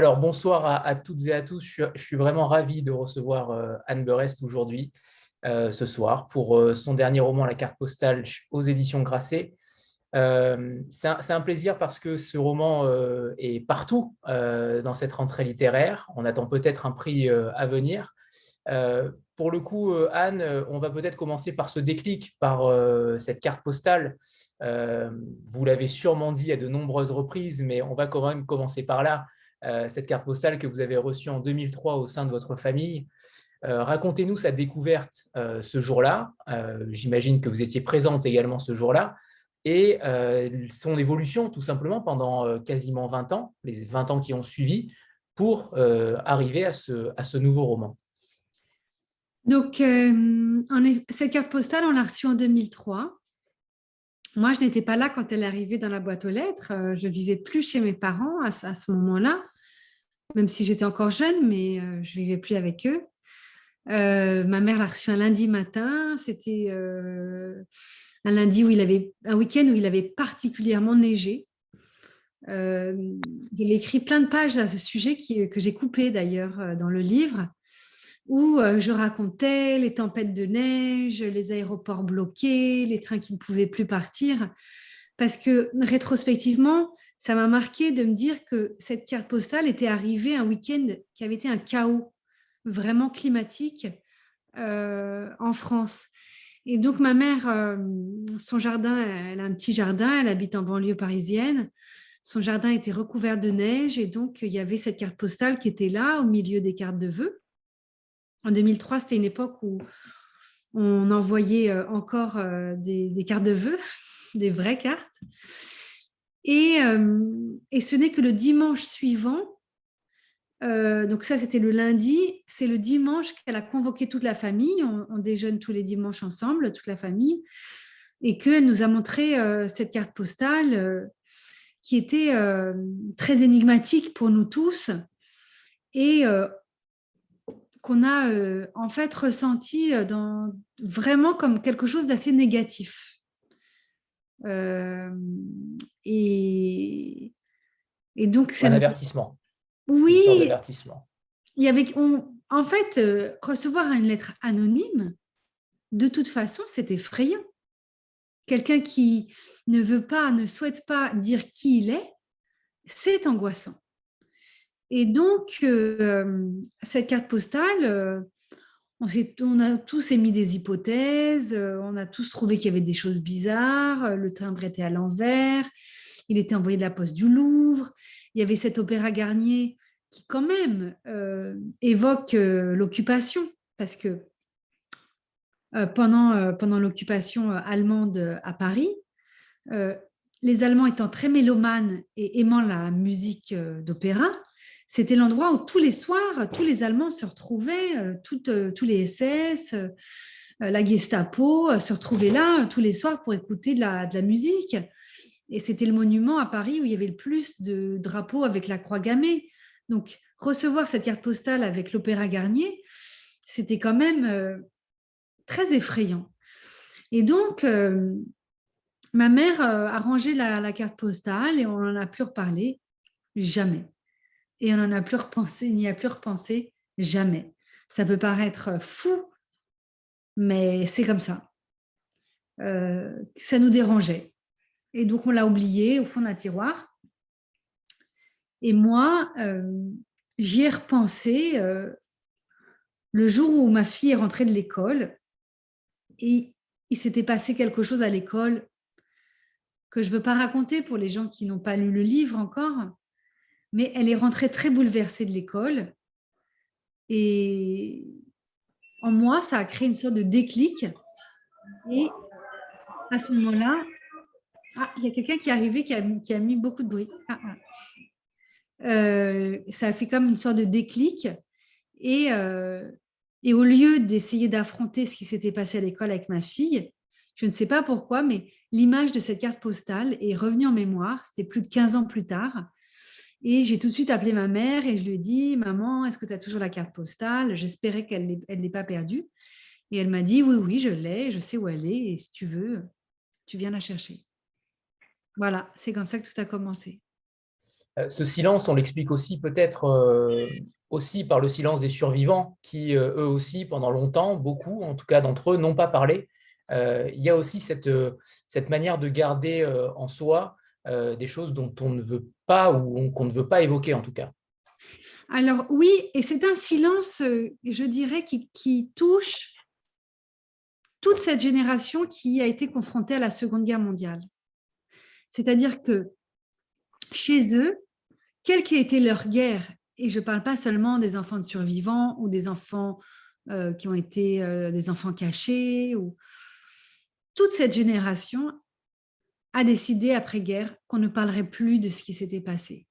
Alors, bonsoir à toutes et à tous. Je suis vraiment ravi de recevoir Anne Berest aujourd'hui, ce soir, pour son dernier roman, La carte postale, aux éditions Grasset. C'est un plaisir parce que ce roman est partout dans cette rentrée littéraire. On attend peut-être un prix à venir. Pour le coup, Anne, on va peut-être commencer par ce déclic, par cette carte postale. Vous l'avez sûrement dit à de nombreuses reprises, mais on va quand même commencer par là. Cette carte postale que vous avez reçue en 2003 au sein de votre famille. Racontez-nous sa découverte ce jour-là. J'imagine que vous étiez présente également ce jour-là. Et son évolution, tout simplement, pendant quasiment 20 ans, les 20 ans qui ont suivi, pour arriver à ce nouveau roman. Donc, cette carte postale, on l'a reçue en 2003. Moi, je n'étais pas là quand elle est arrivée dans la boîte aux lettres. Je ne vivais plus chez mes parents à ce moment-là, même si j'étais encore jeune, mais je ne vivais plus avec eux. Ma mère l'a reçue un lundi matin. C'était un lundi un week-end où il avait particulièrement neigé. Il a écrit plein de pages à ce sujet que j'ai coupé d'ailleurs dans le livre, où je racontais les tempêtes de neige, les aéroports bloqués, les trains qui ne pouvaient plus partir. Parce que rétrospectivement, ça m'a marqué de me dire que cette carte postale était arrivée un week-end qui avait été un chaos vraiment climatique en France. Et donc ma mère, son jardin, elle a un petit jardin, elle habite en banlieue parisienne. Son jardin était recouvert de neige et donc il y avait cette carte postale qui était là au milieu des cartes de vœux. En 2003, c'était une époque où on envoyait encore des cartes de vœux, des vraies cartes. Et ce n'est que le dimanche suivant, donc ça c'était le lundi, c'est le dimanche qu'elle a convoqué toute la famille, on déjeune tous les dimanches ensemble, toute la famille, et qu'elle nous a montré cette carte postale qui était très énigmatique pour nous tous et qu'on a en fait ressenti vraiment comme quelque chose d'assez négatif. Euh, et, et donc, Un avertissement, une sorte oui, d'avertissement. il y avait, en fait, recevoir une lettre anonyme, de toute façon, c'est effrayant. Quelqu'un qui ne souhaite pas dire qui il est, c'est angoissant. Et donc, cette carte postale, on a tous émis des hypothèses, on a tous trouvé qu'il y avait des choses bizarres, le timbre était à l'envers, il était envoyé de la poste du Louvre, il y avait cet opéra Garnier qui quand même évoque l'occupation, parce que pendant l'occupation allemande à Paris, euh, les Allemands étant très mélomanes et aimant la musique d'opéra, c'était l'endroit où tous les soirs, tous les Allemands se retrouvaient, tous les SS, la Gestapo se retrouvaient là tous les soirs pour écouter de la musique. Et c'était le monument à Paris où il y avait le plus de drapeaux avec la croix gammée. Donc, recevoir cette carte postale avec l'Opéra Garnier, c'était quand même très effrayant. Et donc, ma mère a rangé la carte postale et on n'en a plus reparlé, jamais. Et on n'en a plus repensé, n'y a plus repensé, jamais. Ça peut paraître fou, mais c'est comme ça. Ça nous dérangeait. Et donc, on l'a oublié au fond d'un tiroir. Et moi, j'y ai repensé le jour où ma fille est rentrée de l'école et il s'était passé quelque chose à l'école que je ne veux pas raconter pour les gens qui n'ont pas lu le livre encore, mais elle est rentrée très bouleversée de l'école et en moi, ça a créé une sorte de déclic. Et à ce moment-là, il y a quelqu'un qui est arrivé qui a mis beaucoup de bruit. Ça a fait comme une sorte de déclic. Et, euh, et au lieu d'essayer d'affronter ce qui s'était passé à l'école avec ma fille, je ne sais pas pourquoi, mais l'image de cette carte postale est revenue en mémoire. C'était plus de 15 ans plus tard. Et j'ai tout de suite appelé ma mère et je lui ai dit, maman, est-ce que tu as toujours la carte postale? J'espérais qu'elle ne l'ait pas perdue. Et elle m'a dit, oui, oui, je l'ai, je sais où elle est. Et si tu veux, tu viens la chercher. Voilà, c'est comme ça que tout a commencé. Ce silence, on l'explique aussi peut-être aussi par le silence des survivants qui, eux aussi, pendant longtemps, beaucoup, en tout cas d'entre eux, n'ont pas parlé. Il y a aussi cette manière de garder en soi des choses dont on ne veut pas ou qu'on ne veut pas évoquer en tout cas. Alors oui, et c'est un silence, je dirais, qui touche toute cette génération qui a été confrontée à la Seconde Guerre mondiale. C'est-à-dire que chez eux, quelle qu'ait été leur guerre, et je ne parle pas seulement des enfants de survivants ou des enfants qui ont été des enfants cachés, ou toute cette génération a décidé après-guerre qu'on ne parlerait plus de ce qui s'était passé.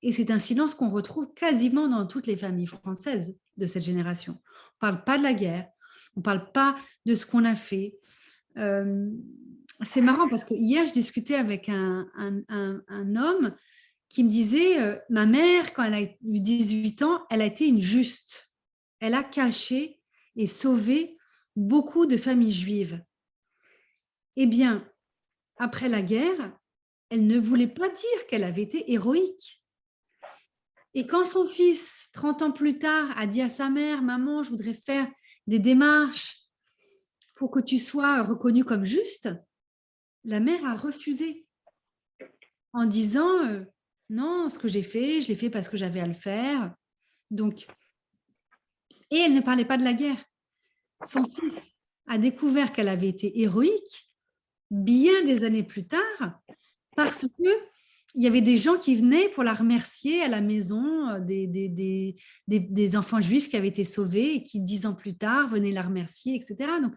Et c'est un silence qu'on retrouve quasiment dans toutes les familles françaises de cette génération. On ne parle pas de la guerre, on ne parle pas de ce qu'on a fait. C'est marrant parce que hier, je discutais avec un homme qui me disait, ma mère, quand elle a eu 18 ans, elle a été une juste. Elle a caché et sauvé beaucoup de familles juives. Eh bien, après la guerre, elle ne voulait pas dire qu'elle avait été héroïque. Et quand son fils, 30 ans plus tard, a dit à sa mère, maman, je voudrais faire des démarches pour que tu sois reconnue comme juste, la mère a refusé en disant, non, ce que j'ai fait, je l'ai fait parce que j'avais à le faire. Donc, et elle ne parlait pas de la guerre. Son fils a découvert qu'elle avait été héroïque bien des années plus tard parce que il y avait des gens qui venaient pour la remercier à la maison, des enfants juifs qui avaient été sauvés et qui, 10 ans plus tard, venaient la remercier, etc. Donc,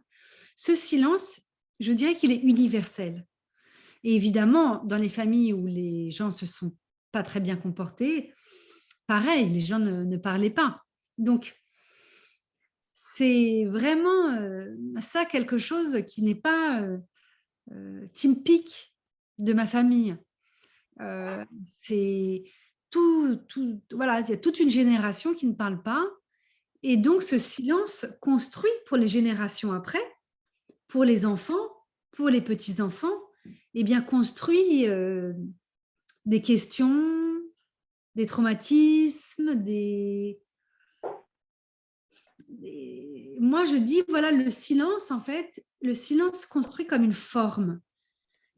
ce silence, je dirais qu'il est universel. Et évidemment, dans les familles où les gens ne se sont pas très bien comportés, pareil, les gens ne parlaient pas. Donc, c'est vraiment ça quelque chose qui n'est pas typique de ma famille. C'est voilà, il y a toute une génération qui ne parle pas. Et donc, ce silence construit pour les générations après, pour les enfants, pour les petits-enfants, eh bien, construit des questions, des traumatismes, Moi, je dis, voilà, le silence, en fait, le silence construit comme une forme.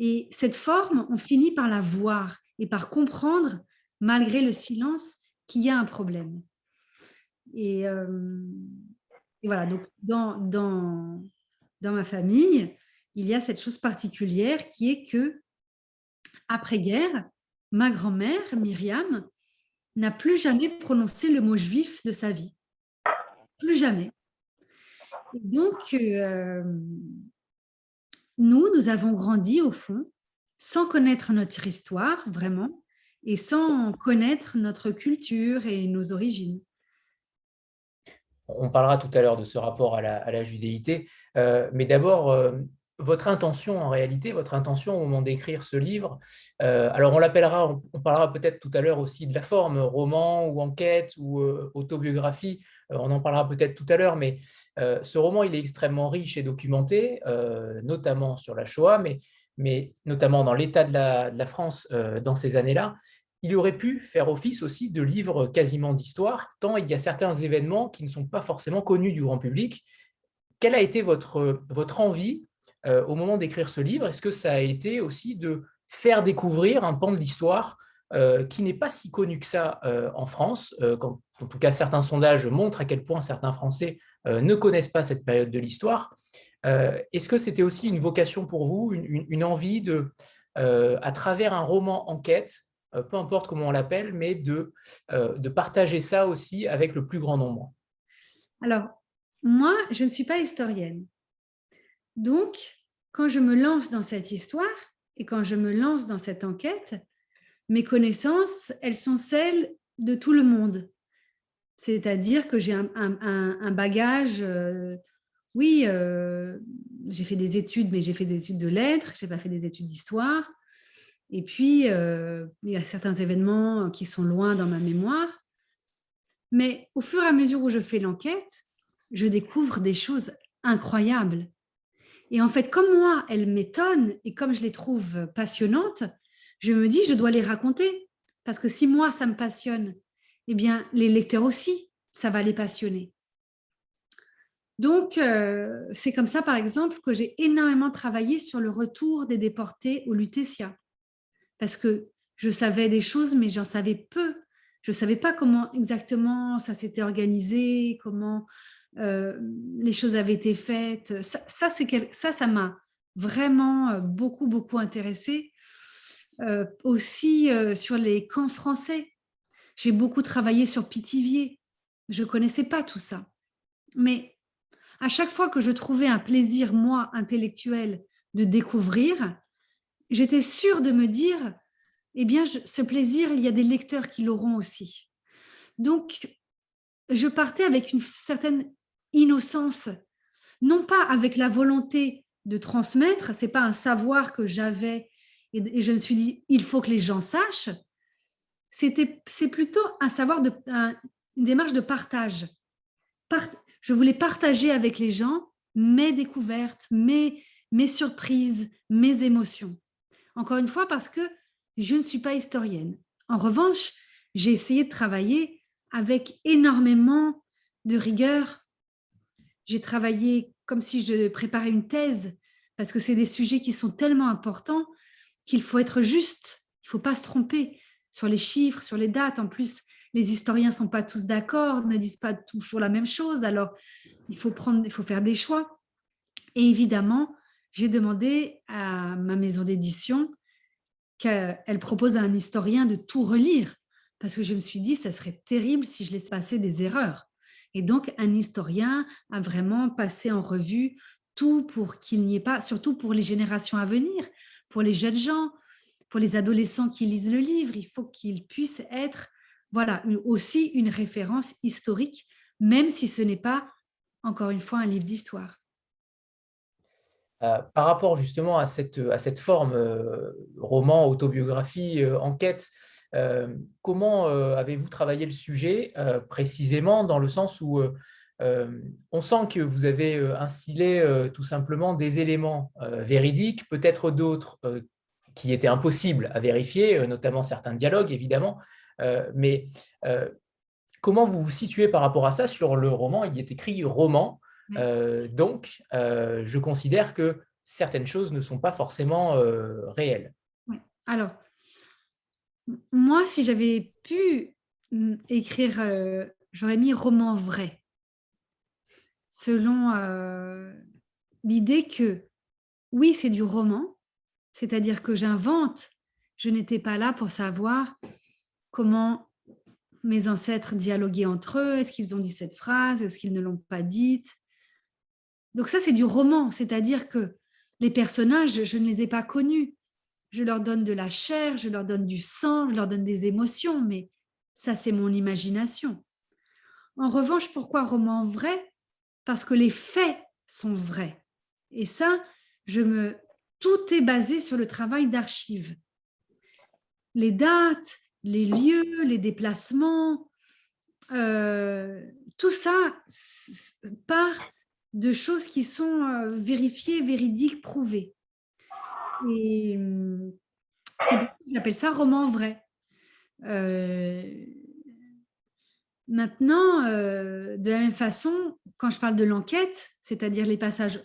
Et cette forme, on finit par la voir et par comprendre, malgré le silence, qu'il y a un problème. Et, et voilà, donc dans ma famille, il y a cette chose particulière qui est que, après-guerre, ma grand-mère, Myriam, n'a plus jamais prononcé le mot juif de sa vie. Plus jamais. Et donc, nous avons grandi au fond, sans connaître notre histoire, vraiment, et sans connaître notre culture et nos origines. On parlera tout à l'heure de ce rapport à la judéité, mais d'abord, votre intention en réalité, votre intention au moment d'écrire ce livre, alors on parlera peut-être tout à l'heure aussi de la forme, roman ou enquête ou autobiographie, on en parlera peut-être tout à l'heure, mais ce roman, il est extrêmement riche et documenté, notamment sur la Shoah, mais notamment dans l'état de la France dans ces années-là. Il aurait pu faire office aussi de livre quasiment d'histoire, tant il y a certains événements qui ne sont pas forcément connus du grand public. Quelle a été votre envie au moment d'écrire ce livre? Est-ce que ça a été aussi de faire découvrir un pan de l'histoire qui n'est pas si connu que ça en France, quand, en tout cas certains sondages montrent à quel point certains Français ne connaissent pas cette période de l'histoire. Est-ce que c'était aussi une vocation pour vous, une envie de, à travers un roman enquête, peu importe comment on l'appelle, mais de partager ça aussi avec le plus grand nombre? Alors, moi, je ne suis pas historienne. Donc, quand je me lance dans cette histoire et quand je me lance dans cette enquête, mes connaissances, elles sont celles de tout le monde. C'est-à-dire que j'ai un bagage, oui, j'ai fait des études, mais j'ai fait des études de lettres, je n'ai pas fait des études d'histoire. Et puis, il y a certains événements qui sont loin dans ma mémoire. Mais au fur et à mesure où je fais l'enquête, je découvre des choses incroyables. Et en fait, comme moi, elles m'étonnent et comme je les trouve passionnantes, je me dis, je dois les raconter Parce que si moi, ça me passionne, eh bien, les lecteurs aussi, ça va les passionner. Donc, c'est comme ça, par exemple, que j'ai énormément travaillé sur le retour des déportés au Lutetia. Parce que je savais des choses, mais j'en savais peu. Je ne savais pas comment exactement ça s'était organisé, comment les choses avaient été faites. Ça m'a vraiment beaucoup, beaucoup intéressée. Aussi sur les camps français. J'ai beaucoup travaillé sur Pithiviers. Je ne connaissais pas tout ça. Mais à chaque fois que je trouvais un plaisir, moi, intellectuel, de découvrir, j'étais sûre de me dire, eh bien, ce plaisir, il y a des lecteurs qui l'auront aussi. Donc, je partais avec une certaine innocence, non pas avec la volonté de transmettre, c'est pas un savoir que j'avais et je me suis dit, il faut que les gens sachent, c'est plutôt un savoir, une démarche de partage. Je voulais partager avec les gens mes découvertes, mes surprises, mes émotions. Encore une fois, parce que je ne suis pas historienne. En revanche, j'ai essayé de travailler avec énormément de rigueur. J'ai travaillé comme si je préparais une thèse, parce que c'est des sujets qui sont tellement importants qu'il faut être juste, il ne faut pas se tromper sur les chiffres, sur les dates. En plus, les historiens ne sont pas tous d'accord, ne disent pas toujours la même chose, alors il faut faire des choix. Et évidemment, j'ai demandé à ma maison d'édition qu'elle propose à un historien de tout relire, parce que je me suis dit, ça serait terrible si je laisse passer des erreurs. Et donc, un historien a vraiment passé en revue tout pour qu'il n'y ait pas, surtout pour les générations à venir, pour les jeunes gens, pour les adolescents qui lisent le livre, il faut qu'il puisse être voilà, aussi une référence historique, même si ce n'est pas, encore une fois, un livre d'histoire. Par rapport justement à cette forme roman, autobiographie, enquête, comment avez-vous travaillé le sujet précisément dans le sens où on sent que vous avez instillé tout simplement des éléments véridiques, peut-être d'autres qui étaient impossibles à vérifier, notamment certains dialogues évidemment, mais comment vous vous situez par rapport à ça sur le roman? Il est écrit roman. Donc, je considère que certaines choses ne sont pas forcément réelles. Ouais. Alors, moi, si j'avais pu écrire, j'aurais mis roman vrai, selon l'idée que, oui, c'est du roman, c'est-à-dire que j'invente, je n'étais pas là pour savoir comment mes ancêtres dialoguaient entre eux, est-ce qu'ils ont dit cette phrase, est-ce qu'ils ne l'ont pas dite. Donc ça, c'est du roman, c'est-à-dire que les personnages, je ne les ai pas connus. Je leur donne de la chair, je leur donne du sang, je leur donne des émotions, mais ça, c'est mon imagination. En revanche, pourquoi roman vrai? Parce que les faits sont vrais. Et ça, tout est basé sur le travail d'archives. Les dates, les lieux, les déplacements, tout ça part de choses qui sont vérifiées, véridiques, prouvées. Et c'est pour ça que j'appelle ça roman vrai. Maintenant, de la même façon, quand je parle de l'enquête, c'est-à-dire les passages,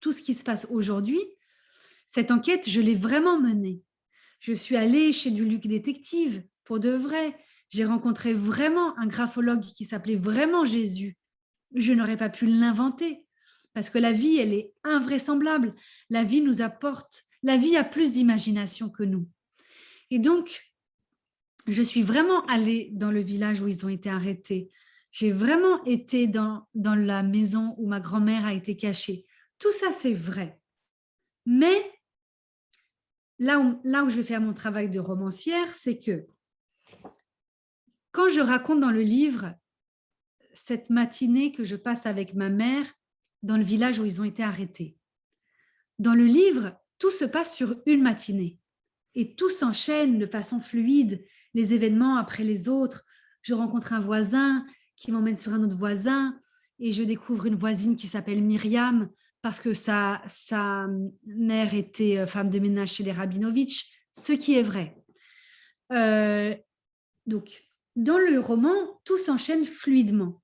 tout ce qui se passe aujourd'hui, cette enquête, je l'ai vraiment menée. Je suis allée chez du Luc Détective, pour de vrai. J'ai rencontré vraiment un graphologue qui s'appelait vraiment Jésus. Je n'aurais pas pu l'inventer, parce que la vie, elle est invraisemblable. La vie nous apporte, la vie a plus d'imagination que nous. Et donc, je suis vraiment allée dans le village où ils ont été arrêtés. J'ai vraiment été dans la maison où ma grand-mère a été cachée. Tout ça, c'est vrai. Mais là où je vais faire mon travail de romancière, c'est que quand je raconte dans le livre cette matinée que je passe avec ma mère dans le village où ils ont été arrêtés, dans le livre, tout se passe sur une matinée et tout s'enchaîne de façon fluide, les événements après les autres. Je rencontre un voisin qui m'emmène sur un autre voisin et je découvre une voisine qui s'appelle Myriam parce que sa mère était femme de ménage chez les Rabinovitch, ce qui est vrai. Donc, dans le roman, tout s'enchaîne fluidement.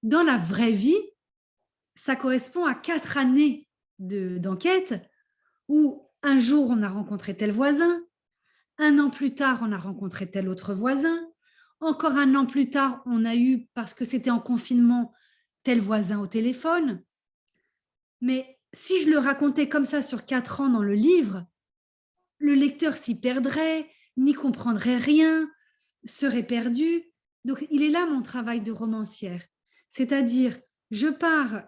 Dans la vraie vie, ça correspond à 4 années d'enquête où un jour, on a rencontré tel voisin, un an plus tard, on a rencontré tel autre voisin, encore un an plus tard, on a eu, parce que c'était en confinement, tel voisin au téléphone. Mais si je le racontais comme ça sur 4 ans dans le livre, le lecteur s'y perdrait, n'y comprendrait rien, serait perdu. Donc, il est là mon travail de romancière. C'est-à-dire, je pars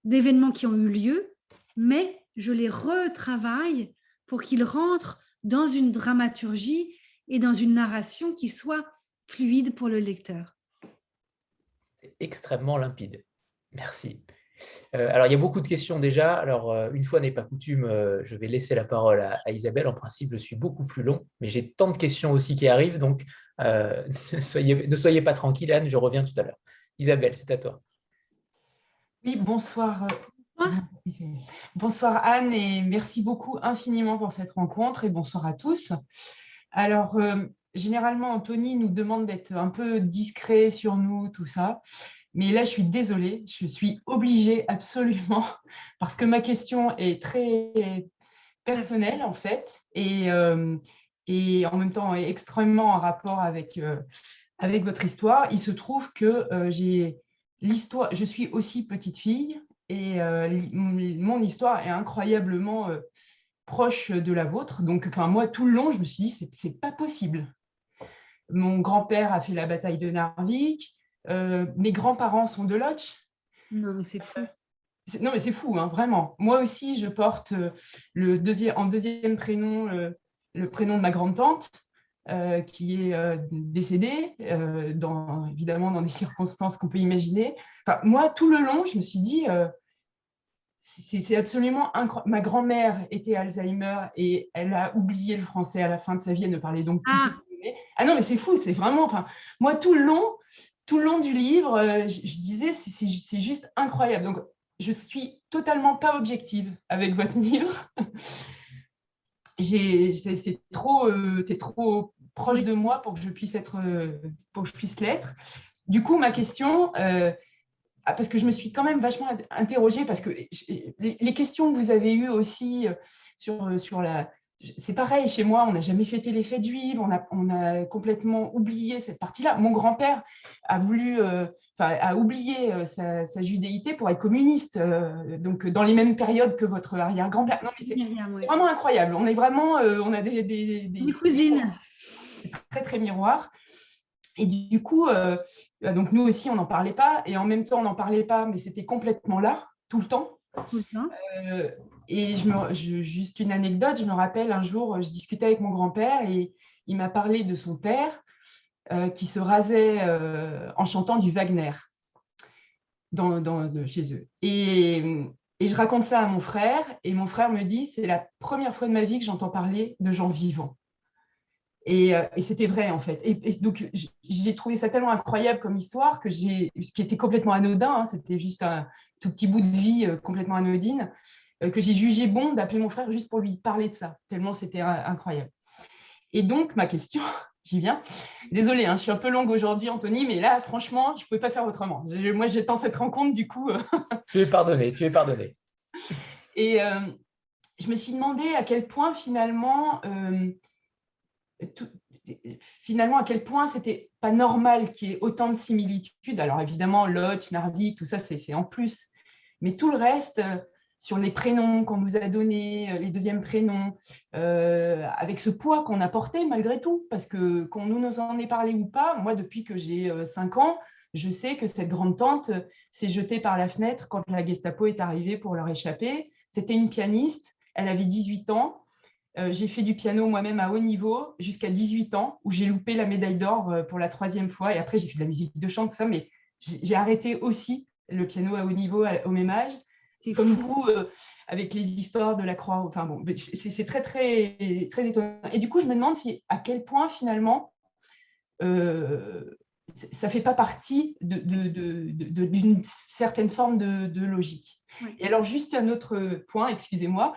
d'événements qui ont eu lieu, mais je les retravaille pour qu'ils rentrent dans une dramaturgie et dans une narration qui soit fluide pour le lecteur. C'est extrêmement limpide. Merci. Alors, il y a beaucoup de questions déjà. Alors, une fois n'est pas coutume, je vais laisser la parole à Isabelle. En principe, je suis beaucoup plus long, mais j'ai tant de questions aussi qui arrivent, donc ne soyez pas tranquille, Anne, je reviens tout à l'heure. Isabelle, c'est à toi. Oui, bonsoir. Bonsoir Anne et merci beaucoup infiniment pour cette rencontre et bonsoir à tous. Alors, généralement, Anthony nous demande d'être un peu discret sur nous, tout ça. Mais là, je suis désolée, je suis obligée absolument parce que ma question est très personnelle en fait et en même temps extrêmement en rapport avec votre histoire. Il se trouve que je suis aussi petite fille et mon histoire est incroyablement proche de la vôtre. Donc, moi, tout le long, je me suis dit, c'est pas possible. Mon grand-père a fait la bataille de Narvik. Mes grands-parents sont de Lodz. Non, mais c'est fou. Non, mais c'est fou, hein, vraiment. Moi aussi, je porte en deuxième prénom le prénom de ma grande-tante, qui est décédée, évidemment dans des circonstances qu'on peut imaginer. Enfin, moi, tout le long, je me suis dit, c'est absolument incroyable. Ma grand-mère était Alzheimer et elle a oublié le français à la fin de sa vie, elle ne parlait donc plus que polonais. Ah non, mais c'est fou, c'est vraiment... Enfin, moi, tout le long du livre, je disais, c'est juste incroyable. Donc, je suis totalement pas objective avec votre livre. C'est trop proche de moi pour que je puisse l'être. Du coup, ma question, parce que je me suis quand même vachement interrogée, parce que les questions que vous avez eues aussi sur la... C'est pareil, chez moi, on n'a jamais fêté les fêtes juives, on a complètement oublié cette partie-là. Mon grand-père a oublié sa judéité pour être communiste, donc dans les mêmes périodes que votre arrière-grand-père. Non, mais c'est vraiment incroyable. On est vraiment, on a des cousines. Très, très miroirs. Et du coup, donc nous aussi, on n'en parlait pas, et en même temps, on n'en parlait pas, mais c'était complètement là, tout le temps. Tout le temps. Et juste une anecdote, je me rappelle un jour, je discutais avec mon grand-père et il m'a parlé de son père qui se rasait en chantant du Wagner chez eux. Et je raconte ça à mon frère et mon frère me dit, c'est la première fois de ma vie que j'entends parler de gens vivants. Et c'était vrai, en fait. Et donc, j'ai trouvé ça tellement incroyable comme histoire ce qui était complètement anodin, hein, c'était juste un tout petit bout de vie complètement anodine, que j'ai jugé bon d'appeler mon frère juste pour lui parler de ça, tellement c'était incroyable. Et donc, ma question, j'y viens. Désolée, hein, je suis un peu longue aujourd'hui, Anthony, mais là, franchement, je ne pouvais pas faire autrement. Moi, j'attends cette rencontre, du coup. Tu es pardonné, tu es pardonné. Et je me suis demandé à quel point, finalement, à quel point c'était pas normal qu'il y ait autant de similitudes. Alors évidemment, Lodz, Narvik, tout ça, c'est en plus. Mais tout le reste, sur les prénoms qu'on nous a donnés, les deuxièmes prénoms, avec ce poids qu'on a porté malgré tout, parce que qu'on nous en ait parlé ou pas, moi, depuis que j'ai 5 ans, je sais que cette grande-tante s'est jetée par la fenêtre quand la Gestapo est arrivée pour leur échapper. C'était une pianiste, elle avait 18 ans. J'ai fait du piano moi-même à haut niveau jusqu'à 18 ans, où j'ai loupé la médaille d'or pour la 3e fois. Et après, j'ai fait de la musique de chant, tout ça, mais j'ai arrêté aussi le piano à haut niveau au même âge. Comme vous, avec les histoires de la croix. Enfin bon, c'est très, très, très étonnant. Et du coup, je me demande à quel point, finalement, ça ne fait pas partie d'une certaine forme de logique. Oui. Et alors, juste un autre point, excusez-moi.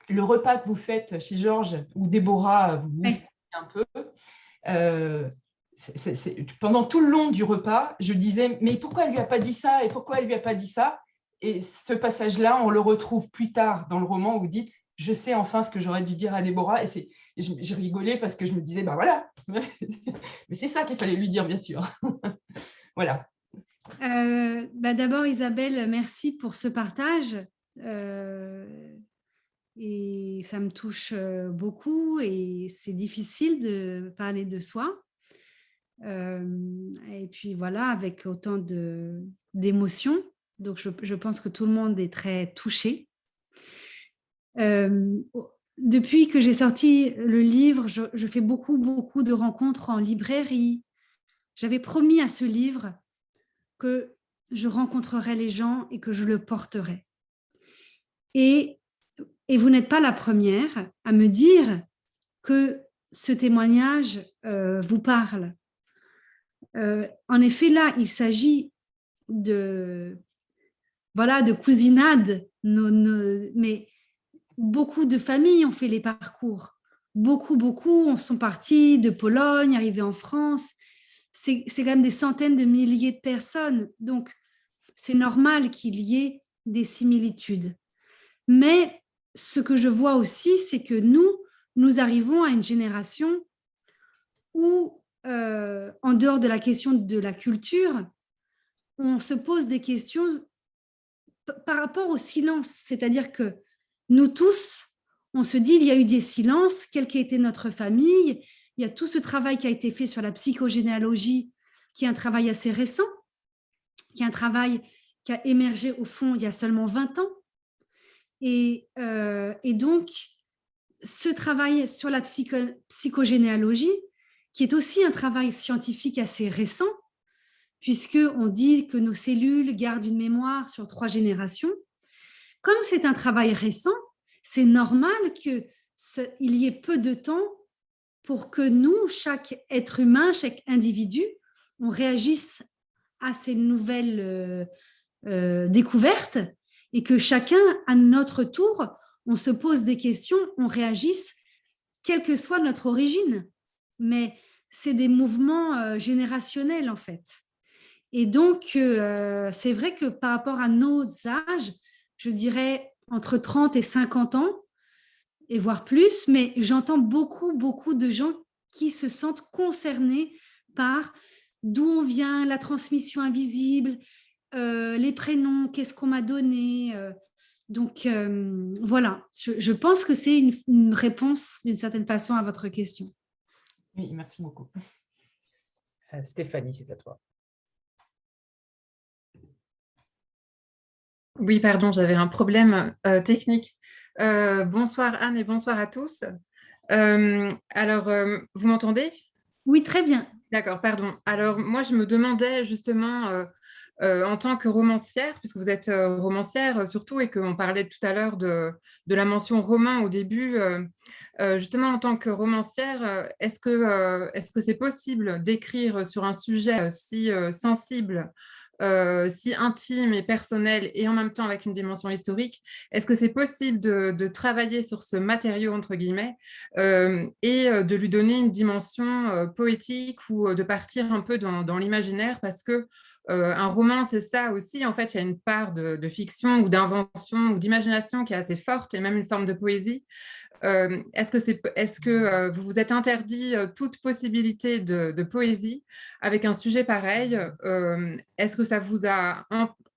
Le repas que vous faites chez Georges ou Déborah, un peu. Pendant tout le long du repas, je disais, mais pourquoi elle lui a pas dit ça et pourquoi elle lui a pas dit ça? Et ce passage-là, on le retrouve plus tard dans le roman où vous dites, je sais enfin ce que j'aurais dû dire à Déborah. Et je rigolais parce que je me disais, bah voilà, mais c'est ça qu'il fallait lui dire, bien sûr. Voilà. D'abord, Isabelle, merci pour ce partage. Et ça me touche beaucoup et c'est difficile de parler de soi. Et puis voilà, avec autant d'émotions. Donc, je pense que tout le monde est très touché. Depuis que j'ai sorti le livre, je fais beaucoup de rencontres en librairie. J'avais promis à ce livre que je rencontrerais les gens et que je le porterais. Et vous n'êtes pas la première à me dire que ce témoignage vous parle. En effet, là, il s'agit de cousinade, mais beaucoup de familles ont fait les parcours. Beaucoup sont partis de Pologne, arrivés en France. C'est quand même des centaines de milliers de personnes. Donc, c'est normal qu'il y ait des similitudes. Mais ce que je vois aussi, c'est que nous arrivons à une génération où, en dehors de la question de la culture, on se pose des questions par rapport au silence. C'est-à-dire que nous tous, on se dit, il y a eu des silences, quelle qu'ait été notre famille. Il y a tout ce travail qui a été fait sur la psychogénéalogie, qui est un travail assez récent, qui est un travail qui a émergé au fond il y a seulement 20 ans. Et donc, ce travail sur la psychogénéalogie, qui est aussi un travail scientifique assez récent, puisqu'on dit que nos cellules gardent une mémoire sur 3 générations. Comme c'est un travail récent, c'est normal qu'il y ait peu de temps pour que nous, chaque être humain, chaque individu, on réagisse à ces nouvelles découvertes et que chacun, à notre tour, on se pose des questions, on réagisse, quelle que soit notre origine. Mais c'est des mouvements générationnels, en fait. Et donc, c'est vrai que par rapport à nos âges, je dirais entre 30 et 50 ans, et voire plus, mais j'entends beaucoup de gens qui se sentent concernés par d'où on vient, la transmission invisible, les prénoms, qu'est-ce qu'on m'a donné. Donc, voilà, je pense que c'est une réponse d'une certaine façon à votre question. Oui, merci beaucoup. Stéphanie, c'est à toi. Oui, pardon, j'avais un problème technique. Bonsoir Anne et bonsoir à tous. Alors, vous m'entendez? Oui, très bien. D'accord, pardon. Alors, moi, je me demandais justement, en tant que romancière, puisque vous êtes romancière surtout, et qu'on parlait tout à l'heure de la mention roman au début, justement, en tant que romancière, est-ce que c'est possible d'écrire sur un sujet si sensible, si intime et personnel, et en même temps avec une dimension historique? Est-ce que c'est possible de travailler sur ce matériau, entre guillemets, et de lui donner une dimension poétique ou de partir un peu dans l'imaginaire, parce que un roman, c'est ça aussi. En fait, il y a une part de fiction ou d'invention ou d'imagination qui est assez forte, et même une forme de poésie. Est-ce que vous vous êtes interdit toute possibilité de poésie avec un sujet pareil? Est-ce que ça vous a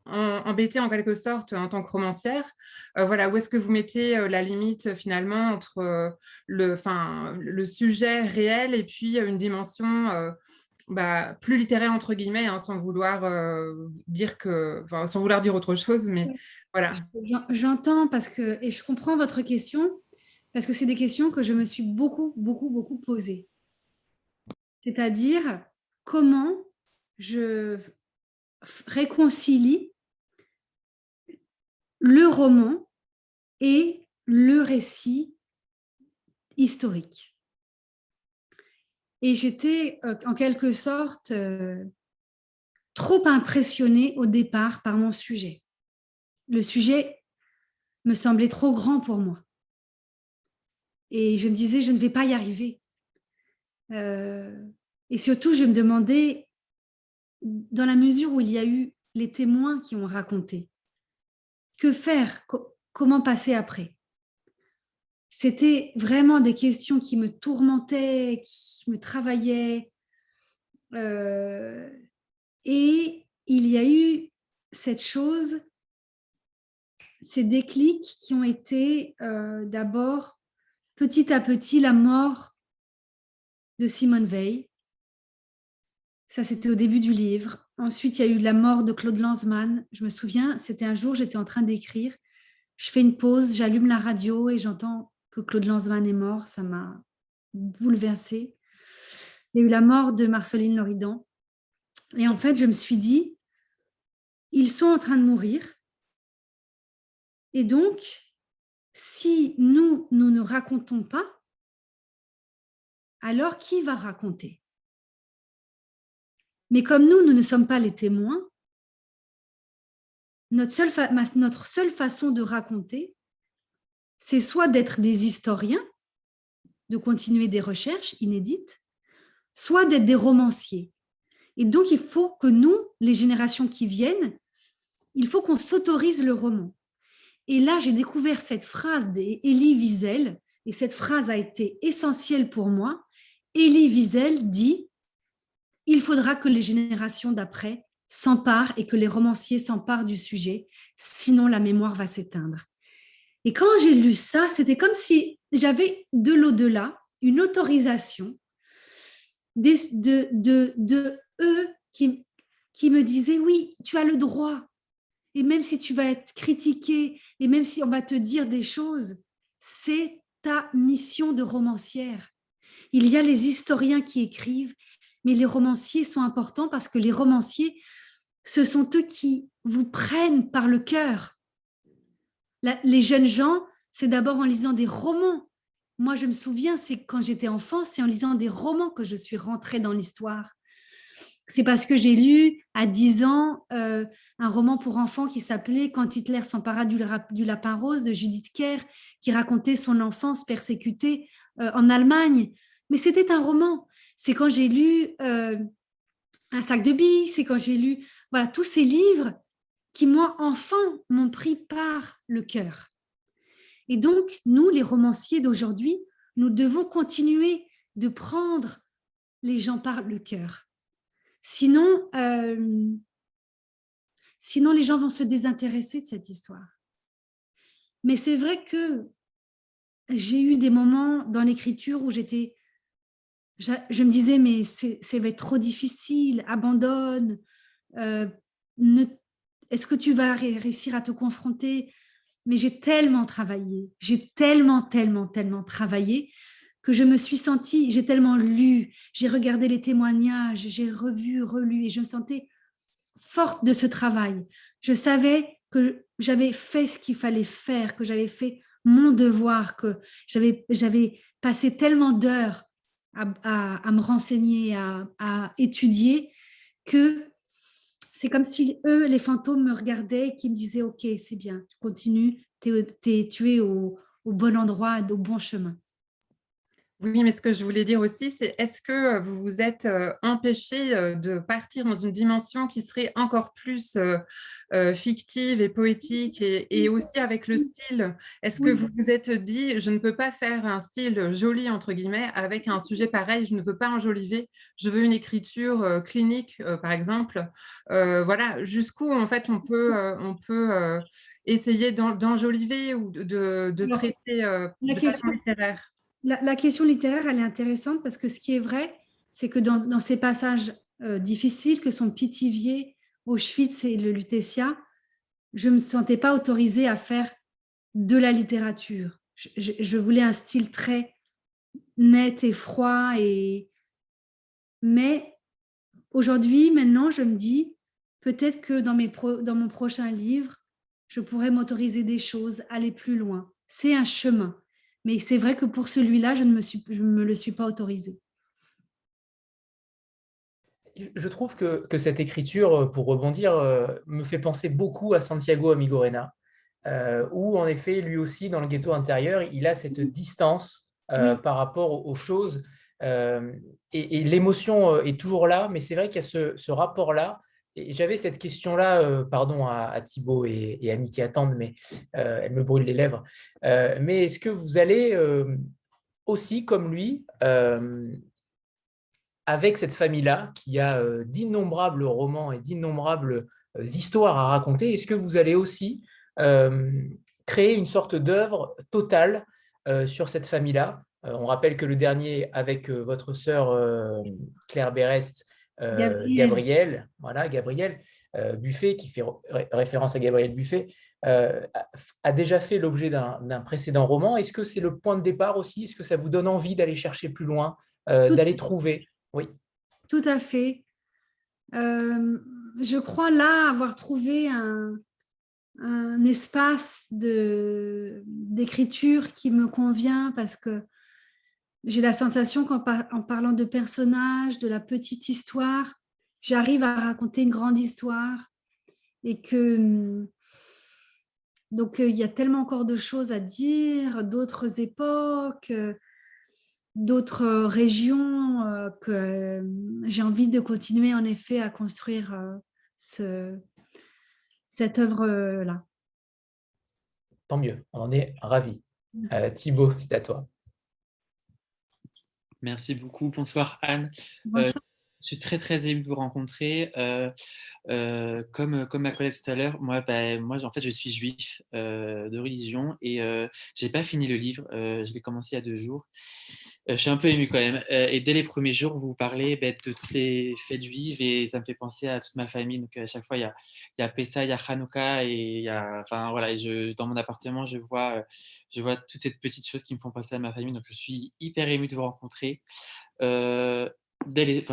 embêté en quelque sorte en tant que romancière? Voilà, où est-ce que vous mettez la limite finalement entre le sujet réel et puis une dimension plus littéraire entre guillemets, hein, sans vouloir sans vouloir dire autre chose, mais voilà. J'entends et je comprends votre question, parce que c'est des questions que je me suis beaucoup posées. C'est-à-dire, comment je réconcilie le roman et le récit historique. Et j'étais en quelque sorte trop impressionnée au départ par mon sujet. Le sujet me semblait trop grand pour moi. Et je me disais, je ne vais pas y arriver. Et surtout, je me demandais, dans la mesure où il y a eu les témoins qui ont raconté, que faire? Comment passer après? C'était vraiment des questions qui me tourmentaient, qui me travaillaient. Et il y a eu cette chose, ces déclics qui ont été d'abord, petit à petit, la mort de Simone Veil. Ça, c'était au début du livre. Ensuite, il y a eu la mort de Claude Lanzmann. Je me souviens, c'était un jour, j'étais en train d'écrire. Je fais une pause, j'allume la radio et j'entends que Claude Lanzmann est mort. Ça m'a bouleversée. Il y a eu la mort de Marceline Loridan. Et en fait, je me suis dit, ils sont en train de mourir. Et donc, si nous ne racontons pas, alors qui va raconter? Mais comme nous ne sommes pas les témoins, notre seule façon de raconter, c'est soit d'être des historiens, de continuer des recherches inédites, soit d'être des romanciers. Et donc, il faut que nous, les générations qui viennent, il faut qu'on s'autorise le roman. Et là, j'ai découvert cette phrase d'Elie Wiesel, et cette phrase a été essentielle pour moi. Elie Wiesel dit « Il faudra que les générations d'après s'emparent et que les romanciers s'emparent du sujet, sinon la mémoire va s'éteindre. » Et quand j'ai lu ça, c'était comme si j'avais de l'au-delà, une autorisation de eux qui me disaient « Oui, tu as le droit. » Et même si tu vas être critiqué, et même si on va te dire des choses, c'est ta mission de romancière. Il y a les historiens qui écrivent, mais les romanciers sont importants parce que les romanciers, ce sont eux qui vous prennent par le cœur. Les jeunes gens, c'est d'abord en lisant des romans. Moi, je me souviens, c'est quand j'étais enfant, c'est en lisant des romans que je suis rentrée dans l'histoire. C'est parce que j'ai lu à 10 ans un roman pour enfants qui s'appelait « Quand Hitler s'empara du lapin rose » de Judith Kerr, qui racontait son enfance persécutée en Allemagne. Mais c'était un roman. C'est quand j'ai lu Un sac de billes, c'est quand j'ai lu voilà, tous ces livres qui, moi, enfant, m'ont pris par le cœur. Et donc, nous, les romanciers d'aujourd'hui, nous devons continuer de prendre les gens par le cœur. Sinon, les gens vont se désintéresser de cette histoire. Mais c'est vrai que j'ai eu des moments dans l'écriture où je me disais, mais ça va être trop difficile, abandonne, est-ce que tu vas réussir à te confronter? Mais j'ai tellement travaillé, j'ai tellement travaillé que je me suis sentie, j'ai tellement lu, j'ai regardé les témoignages, j'ai revu, relu, et je me sentais forte de ce travail. Je savais que j'avais fait ce qu'il fallait faire, que j'avais fait mon devoir, que j'avais passé tellement d'heures à me renseigner, à étudier, que c'est comme si eux, les fantômes, me regardaient et qui me disaient « Ok, c'est bien, tu continues, tu es au bon endroit, au bon chemin. » Oui, mais ce que je voulais dire aussi, c'est est-ce que vous vous êtes empêché de partir dans une dimension qui serait encore plus fictive et poétique et aussi avec le style? Est-ce que vous vous êtes dit, je ne peux pas faire un style joli, entre guillemets, avec un sujet pareil, je ne veux pas enjoliver, je veux une écriture clinique, par exemple. Voilà, jusqu'où, en fait, on peut essayer d'enjoliver ou de traiter de façon littéraire. La question littéraire, elle est intéressante parce que ce qui est vrai, c'est que dans ces passages difficiles que sont Pithiviers, Auschwitz et le Lutetia, je ne me sentais pas autorisée à faire de la littérature. Je voulais un style très net et froid. Mais aujourd'hui, maintenant, je me dis peut-être que dans mon prochain livre, je pourrais m'autoriser des choses, aller plus loin. C'est un chemin. Mais c'est vrai que pour celui-là, je ne me le suis pas autorisé. Je trouve que cette écriture, pour rebondir, me fait penser beaucoup à Santiago Amigorena, où en effet, lui aussi, dans le ghetto intérieur, il a cette distance par rapport aux choses Et l'émotion est toujours là, mais c'est vrai qu'il y a ce rapport-là. Et j'avais cette question-là, pardon à Thibaut et Annie qui attendent, mais elle me brûle les lèvres. Mais est-ce que vous allez aussi, comme lui, avec cette famille-là, qui a d'innombrables romans et d'innombrables histoires à raconter, est-ce que vous allez aussi créer une sorte d'œuvre totale sur cette famille-là? On rappelle que le dernier, avec votre sœur Claire Berest, Gabriel. Gabriel, voilà, Gabriel Buffet, qui fait référence à Gabriel Buffet, a déjà fait l'objet d'un précédent roman. Est-ce que c'est le point de départ aussi? Est-ce que ça vous donne envie d'aller chercher plus loin, Tout, d'aller trouver? Oui. tout à fait. Je crois là avoir trouvé un espace d'écriture qui me convient parce que j'ai la sensation qu'en parlant de personnages, de la petite histoire, j'arrive à raconter une grande histoire et que donc il y a tellement encore de choses à dire, d'autres époques, d'autres régions que j'ai envie de continuer en effet à construire cette œuvre-là. Tant mieux, on en est ravis. Thibaut, c'est à toi. Merci beaucoup. Bonsoir Anne. Bonsoir. Je suis très très ému de vous rencontrer. Comme ma collègue tout à l'heure, moi en fait je suis juif de religion et j'ai pas fini le livre. Je l'ai commencé il y a 2 jours. Je suis un peu ému quand même. Et dès les premiers jours, vous parlez de toutes les fêtes juives et ça me fait penser à toute ma famille. Donc à chaque fois, il y a Pessah, il y a Hanouka et il y a, enfin voilà. Et dans mon appartement, je vois toutes ces petites choses qui me font penser à ma famille. Donc je suis hyper ému de vous rencontrer. Je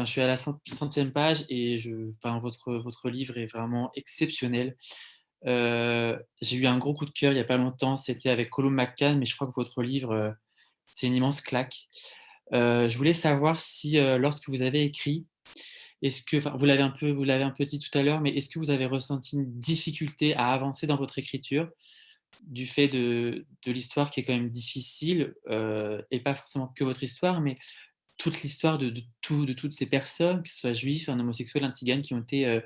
suis à la 100e page et votre livre est vraiment exceptionnel. J'ai eu un gros coup de cœur il n'y a pas longtemps, c'était avec Colum McCann, mais je crois que votre livre, c'est une immense claque. Je voulais savoir si, lorsque vous avez écrit, vous l'avez un peu dit tout à l'heure, mais est-ce que vous avez ressenti une difficulté à avancer dans votre écriture du fait de l'histoire qui est quand même difficile, et pas forcément que votre histoire, mais toute l'histoire de toutes ces personnes, que ce soit juifs, un homosexuel, un tzigane, qui ont été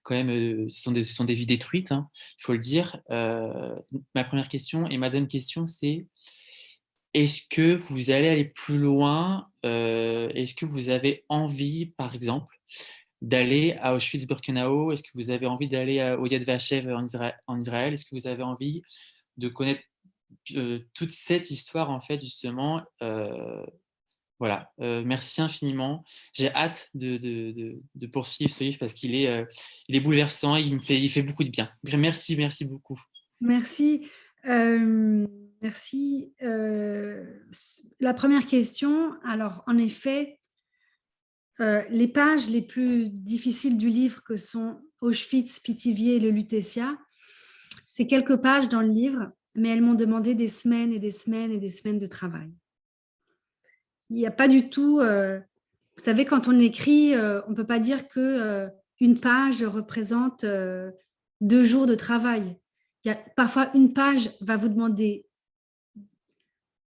quand même, ce sont des vies détruites, hein, il faut le dire. Ma première question et ma deuxième question, c'est est-ce que vous allez aller plus loin? Est-ce que vous avez envie, par exemple, d'aller à Auschwitz-Birkenau? Est-ce que vous avez envie d'aller au Yad Vashem en Israël? Est-ce que vous avez envie de connaître toute cette histoire, en fait, justement? Voilà, merci infiniment. J'ai hâte de poursuivre ce livre parce qu'il est bouleversant et il fait beaucoup de bien. Merci beaucoup. Merci. Merci. La première question, alors en effet, les pages les plus difficiles du livre que sont Auschwitz, Pithiviers et le Lutetia, c'est quelques pages dans le livre, mais elles m'ont demandé des semaines et des semaines et des semaines de travail. Il n'y a pas du tout... vous savez, quand on écrit, on ne peut pas dire qu'une page représente 2 jours de travail. Parfois, une page va vous demander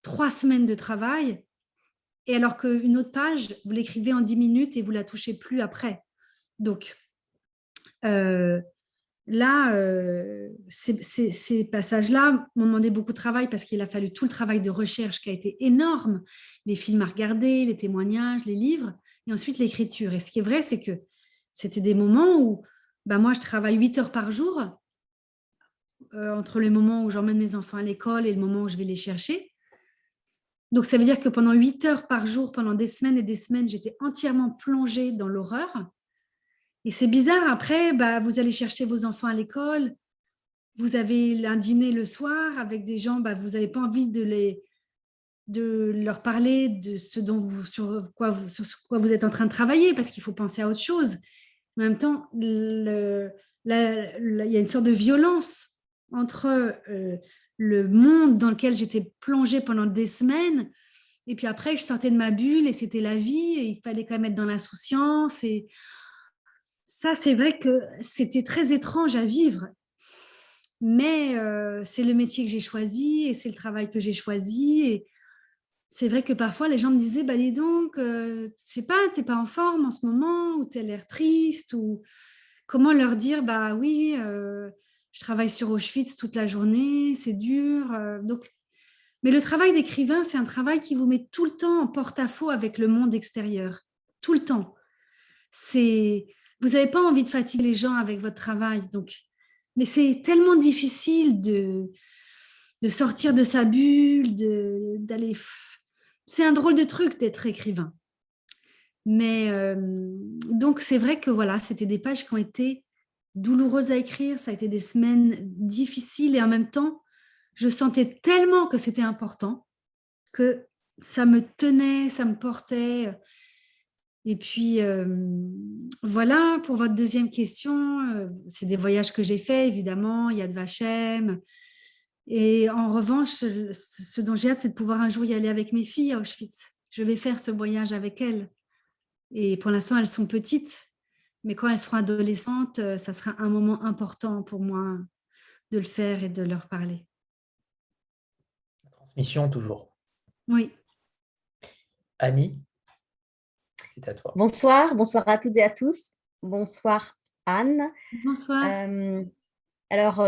3 semaines de travail, et alors qu'une autre page, vous l'écrivez en 10 minutes et vous ne la touchez plus après. Donc, ces passages-là m'ont demandé beaucoup de travail parce qu'il a fallu tout le travail de recherche qui a été énorme, les films à regarder, les témoignages, les livres, et ensuite l'écriture. Et ce qui est vrai, c'est que c'était des moments où moi, je travaille 8 heures par jour, entre les moments où j'emmène mes enfants à l'école et le moment où je vais les chercher. Donc, ça veut dire que pendant 8 heures par jour, pendant des semaines et des semaines, j'étais entièrement plongée dans l'horreur. Et c'est bizarre, après, vous allez chercher vos enfants à l'école, vous avez un dîner le soir avec des gens, vous n'avez pas envie de leur parler de ce sur quoi vous êtes en train de travailler, parce qu'il faut penser à autre chose. En même temps, il y a une sorte de violence entre le monde dans lequel j'étais plongée pendant des semaines, et puis après, je sortais de ma bulle, et c'était la vie, et il fallait quand même être dans l'insouciance, et ça, c'est vrai que c'était très étrange à vivre, mais c'est le métier que j'ai choisi et c'est le travail que j'ai choisi. Et c'est vrai que parfois les gens me disaient, bah dis donc, je sais pas, t'es pas en forme en ce moment, ou t'as l'air triste, ou comment leur dire, bah oui, je travaille sur Auschwitz toute la journée, c'est dur. Donc, mais le travail d'écrivain, c'est un travail qui vous met tout le temps en porte-à-faux avec le monde extérieur, tout le temps. Vous n'avez pas envie de fatiguer les gens avec votre travail, donc, mais c'est tellement difficile de sortir de sa bulle, d'aller. C'est un drôle de truc d'être écrivain. Mais donc, c'est vrai que voilà, c'était des pages qui ont été douloureuses à écrire, ça a été des semaines difficiles et en même temps, je sentais tellement que c'était important que ça me tenait, ça me portait. Et puis, voilà, pour votre deuxième question, c'est des voyages que j'ai faits, évidemment, Yad Vashem. Et en revanche, ce dont j'ai hâte, c'est de pouvoir un jour y aller avec mes filles à Auschwitz. Je vais faire ce voyage avec elles. Et pour l'instant, elles sont petites. Mais quand elles seront adolescentes, ça sera un moment important pour moi de le faire et de leur parler. Transmission toujours. Oui. Annie, c'est à toi. Bonsoir à toutes et à tous. Bonsoir Anne. Bonsoir. Alors,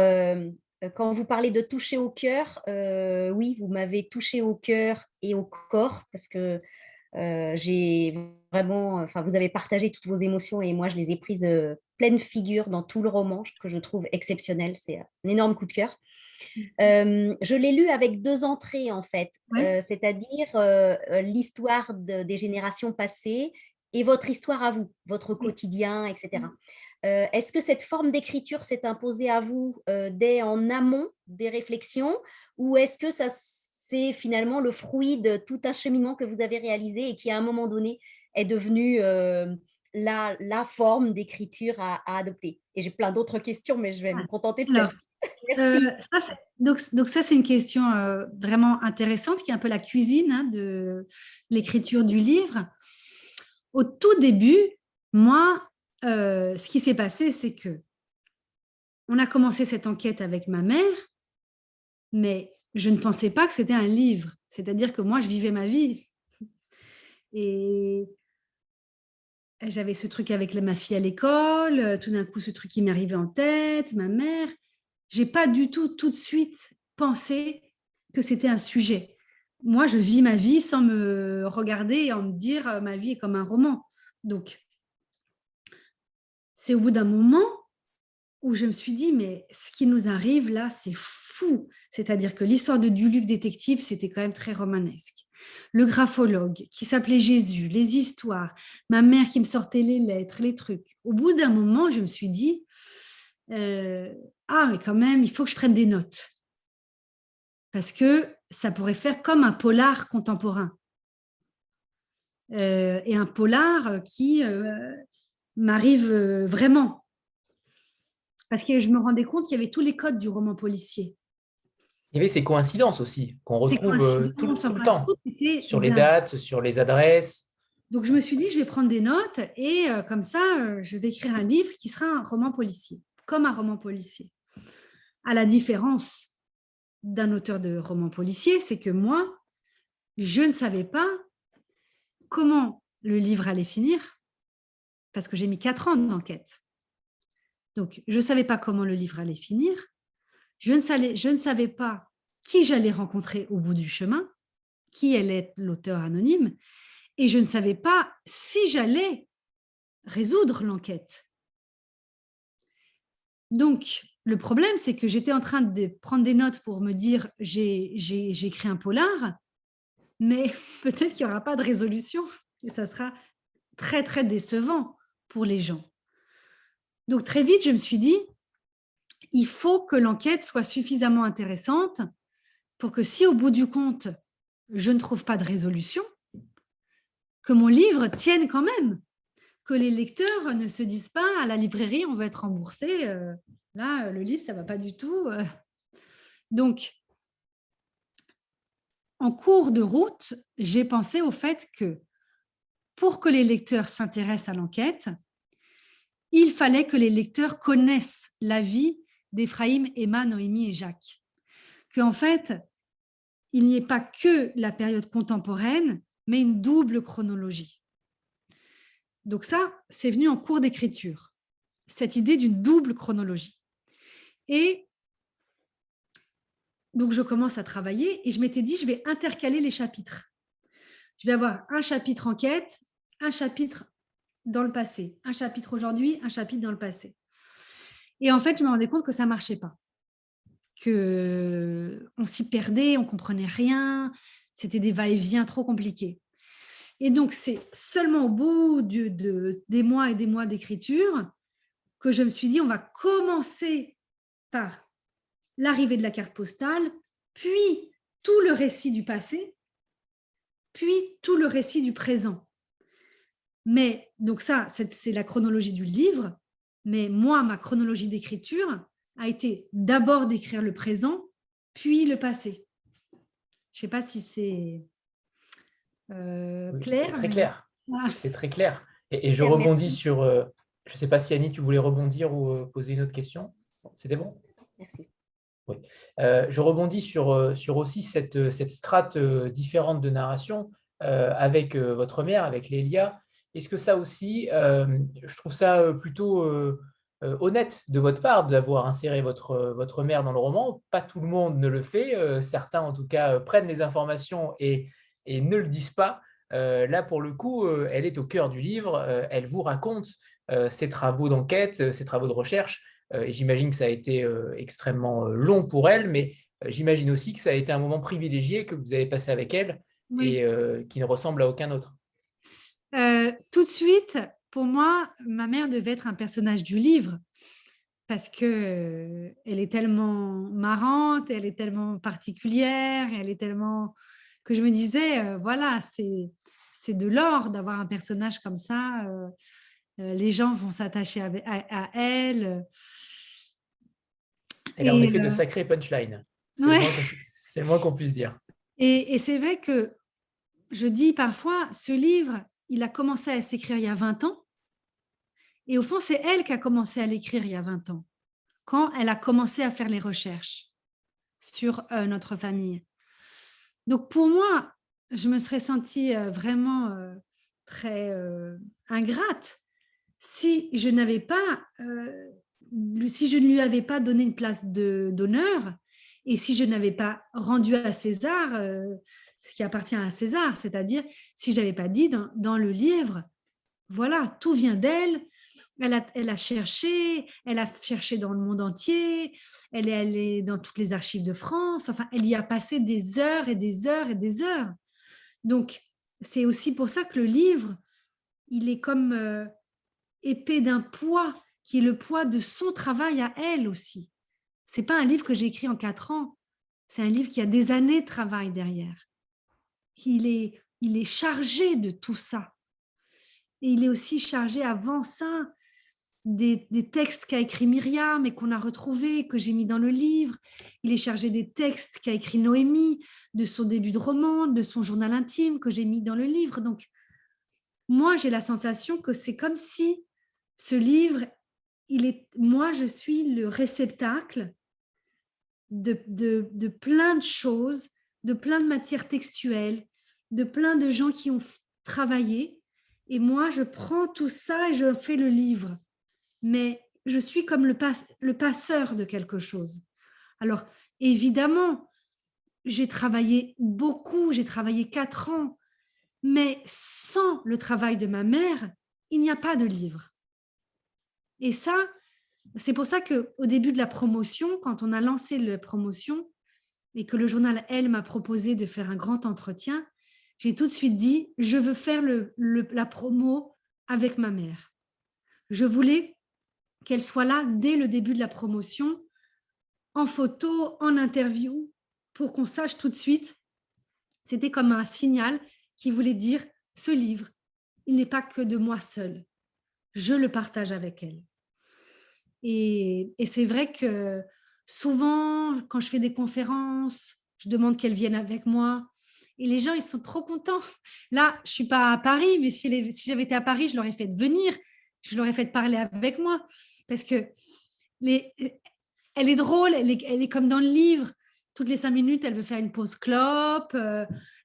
quand vous parlez de toucher au cœur, oui, vous m'avez touché au cœur et au corps parce que j'ai vraiment, enfin, vous avez partagé toutes vos émotions et moi, je les ai prises pleine figure dans tout le roman que je trouve exceptionnel. C'est un énorme coup de cœur. Je l'ai lu avec 2 entrées en fait, c'est-à-dire l'histoire des générations passées et votre histoire à vous, votre quotidien, etc. Est-ce que cette forme d'écriture s'est imposée à vous dès en amont des réflexions ou est-ce que c'est finalement le fruit de tout un cheminement que vous avez réalisé et qui à un moment donné est devenu la forme d'écriture à adopter? Et j'ai plein d'autres questions, mais je vais me contenter de celle-ci. Merci. Donc ça, c'est une question vraiment intéressante, qui est un peu la cuisine de l'écriture du livre. Au tout début, moi, ce qui s'est passé, c'est que on a commencé cette enquête avec ma mère, mais je ne pensais pas que c'était un livre. C'est-à-dire que moi, je vivais ma vie. Et j'avais ce truc avec ma fille à l'école, tout d'un coup, ce truc qui m'arrivait en tête, ma mère. Je n'ai pas du tout de suite pensé que c'était un sujet. Moi, je vis ma vie sans me regarder et en me dire ma vie est comme un roman. Donc, c'est au bout d'un moment où je me suis dit, mais ce qui nous arrive là, c'est fou. C'est-à-dire que l'histoire de Duluc détective, c'était quand même très romanesque. Le graphologue qui s'appelait Jésus, les histoires, ma mère qui me sortait les lettres, les trucs. Au bout d'un moment, je me suis dit, ah, mais quand même, il faut que je prenne des notes. Parce que ça pourrait faire comme un polar contemporain. Et un polar qui m'arrive vraiment. Parce que je me rendais compte qu'il y avait tous les codes du roman policier. Il y avait ces coïncidences aussi, qu'on retrouve tout le temps, sur les dates, sur les adresses. Donc, je me suis dit, je vais prendre des notes et comme ça, je vais écrire un livre qui sera un roman policier, comme un roman policier. À la différence d'un auteur de roman policier, c'est que moi, je ne savais pas comment le livre allait finir parce que j'ai mis 4 ans d'enquête. Donc, je ne savais pas comment le livre allait finir. Je ne savais pas qui j'allais rencontrer au bout du chemin, qui allait être l'auteur anonyme, et je ne savais pas si j'allais résoudre l'enquête. Donc, le problème, c'est que j'étais en train de prendre des notes pour me dire j'ai écrit un polar, mais peut-être qu'il n'y aura pas de résolution et ça sera très, très décevant pour les gens. Donc, très vite, je me suis dit, il faut que l'enquête soit suffisamment intéressante pour que si au bout du compte, je ne trouve pas de résolution, que mon livre tienne quand même, que les lecteurs ne se disent pas à la librairie, on va être remboursé, là, le livre, ça ne va pas du tout. Donc, en cours de route, j'ai pensé au fait que pour que les lecteurs s'intéressent à l'enquête, il fallait que les lecteurs connaissent la vie d'Ephraïm, Emma, Noémie et Jacques. Qu'en fait, il n'y ait pas que la période contemporaine, mais une double chronologie. Donc ça, c'est venu en cours d'écriture, cette idée d'une double chronologie. Et donc, je commence à travailler et je m'étais dit, je vais intercaler les chapitres. Je vais avoir un chapitre enquête, un chapitre dans le passé, un chapitre aujourd'hui, un chapitre dans le passé. Et en fait, je me rendais compte que ça ne marchait pas, qu'on s'y perdait, on ne comprenait rien, c'était des va-et-vient trop compliqués. Et donc, c'est seulement au bout des mois et des mois d'écriture que je me suis dit, on va commencer par l'arrivée de la carte postale, puis tout le récit du passé, puis tout le récit du présent. Mais, donc ça, c'est la chronologie du livre, mais moi, ma chronologie d'écriture a été d'abord d'écrire le présent, puis le passé. Je ne sais pas si c'est Oui, clair. c'est très clair. Ah. C'est très clair. Et je rebondis sur... je ne sais pas si Annie, tu voulais rebondir ou poser une autre question. C'était bon ? Merci. Oui. Je rebondis sur aussi cette strate différente de narration avec votre mère, avec Lélia. Est-ce que ça aussi, je trouve ça plutôt honnête de votre part d'avoir inséré votre mère dans le roman. Pas tout le monde ne le fait. Certains, en tout cas, prennent les informations et ne le disent pas. Là, pour le coup, elle est au cœur du livre. Elle vous raconte ses travaux d'enquête, ses travaux de recherche. Et j'imagine que ça a été extrêmement long pour elle, mais j'imagine aussi que ça a été un moment privilégié que vous avez passé avec elle Oui. et qui ne ressemble à aucun autre. Tout de suite, pour moi, ma mère devait être un personnage du livre parce que elle est tellement marrante, elle est tellement particulière, elle est tellement que je me disais, voilà, c'est de l'or d'avoir un personnage comme ça. Les gens vont s'attacher à elle. Elle a en effet de sacrés punchlines. C'est le moins qu'on puisse dire. Et c'est vrai que je dis parfois, ce livre, il a commencé à s'écrire il y a 20 ans. Et au fond, c'est elle qui a commencé à l'écrire il y a 20 ans, quand elle a commencé à faire les recherches sur notre famille. Donc pour moi, je me serais sentie vraiment très ingrate si je n'avais pas, si je ne lui avais pas donné une place d'honneur et si je n'avais pas rendu à César ce qui appartient à César, c'est-à-dire si je n'avais pas dit dans le livre, voilà, tout vient d'elle. Elle a cherché dans le monde entier, elle est allée dans toutes les archives de France, enfin, elle y a passé des heures et des heures et des heures. Donc, c'est aussi pour ça que le livre, il est comme épais d'un poids, qui est le poids de son travail à elle aussi. Ce n'est pas un livre que j'ai écrit en 4 ans, c'est un livre qui a des années de travail derrière. Il est chargé de tout ça. Et il est aussi chargé avant ça des textes qu'a écrit Myriam et qu'on a retrouvés, que j'ai mis dans le livre. Il est chargé des textes qu'a écrit Noémie, de son début de roman, de son journal intime que j'ai mis dans le livre. Donc, moi, j'ai la sensation que c'est comme si ce livre, moi, je suis le réceptacle de plein de choses, de plein de matières textuelles, de plein de gens qui ont travaillé. Et moi, je prends tout ça et je fais le livre. Mais je suis comme le passeur de quelque chose. Alors, évidemment, j'ai travaillé beaucoup, j'ai travaillé 4 ans, mais sans le travail de ma mère, il n'y a pas de livre. Et ça, c'est pour ça qu'au début de la promotion, quand on a lancé la promotion et que le journal Elle m'a proposé de faire un grand entretien, j'ai tout de suite dit, je veux faire la promo avec ma mère. Je voulais qu'elle soit là dès le début de la promotion, en photo, en interview, pour qu'on sache tout de suite. C'était comme un signal qui voulait dire, ce livre, il n'est pas que de moi seule. Je le partage avec elle. Et c'est vrai que souvent, quand je fais des conférences, je demande qu'elles viennent avec moi. Et les gens, ils sont trop contents. Là, je ne suis pas à Paris, mais si j'avais été à Paris, je l'aurais fait venir, je l'aurais fait parler avec moi. Parce que elle est drôle, elle est comme dans le livre. toutes les 5 minutes, elle veut faire une pause clope,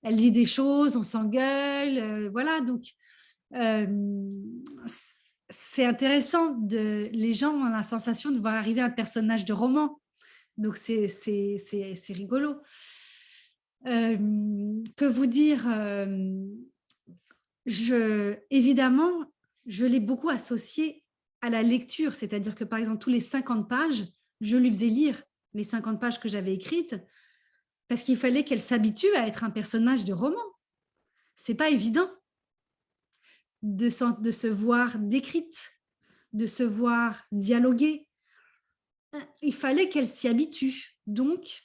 elle dit des choses, on s'engueule, voilà. Donc, c'est intéressant. Les gens ont la sensation de voir arriver un personnage de roman. Donc, c'est rigolo. Que vous dire évidemment, je l'ai beaucoup associé à la lecture. C'est-à-dire que, par exemple, tous les 50 pages, je lui faisais lire les 50 pages que j'avais écrites parce qu'il fallait qu'elle s'habitue à être un personnage de roman. C'est pas évident de se voir décrite, de se voir dialoguer. Il fallait qu'elle s'y habitue. Donc,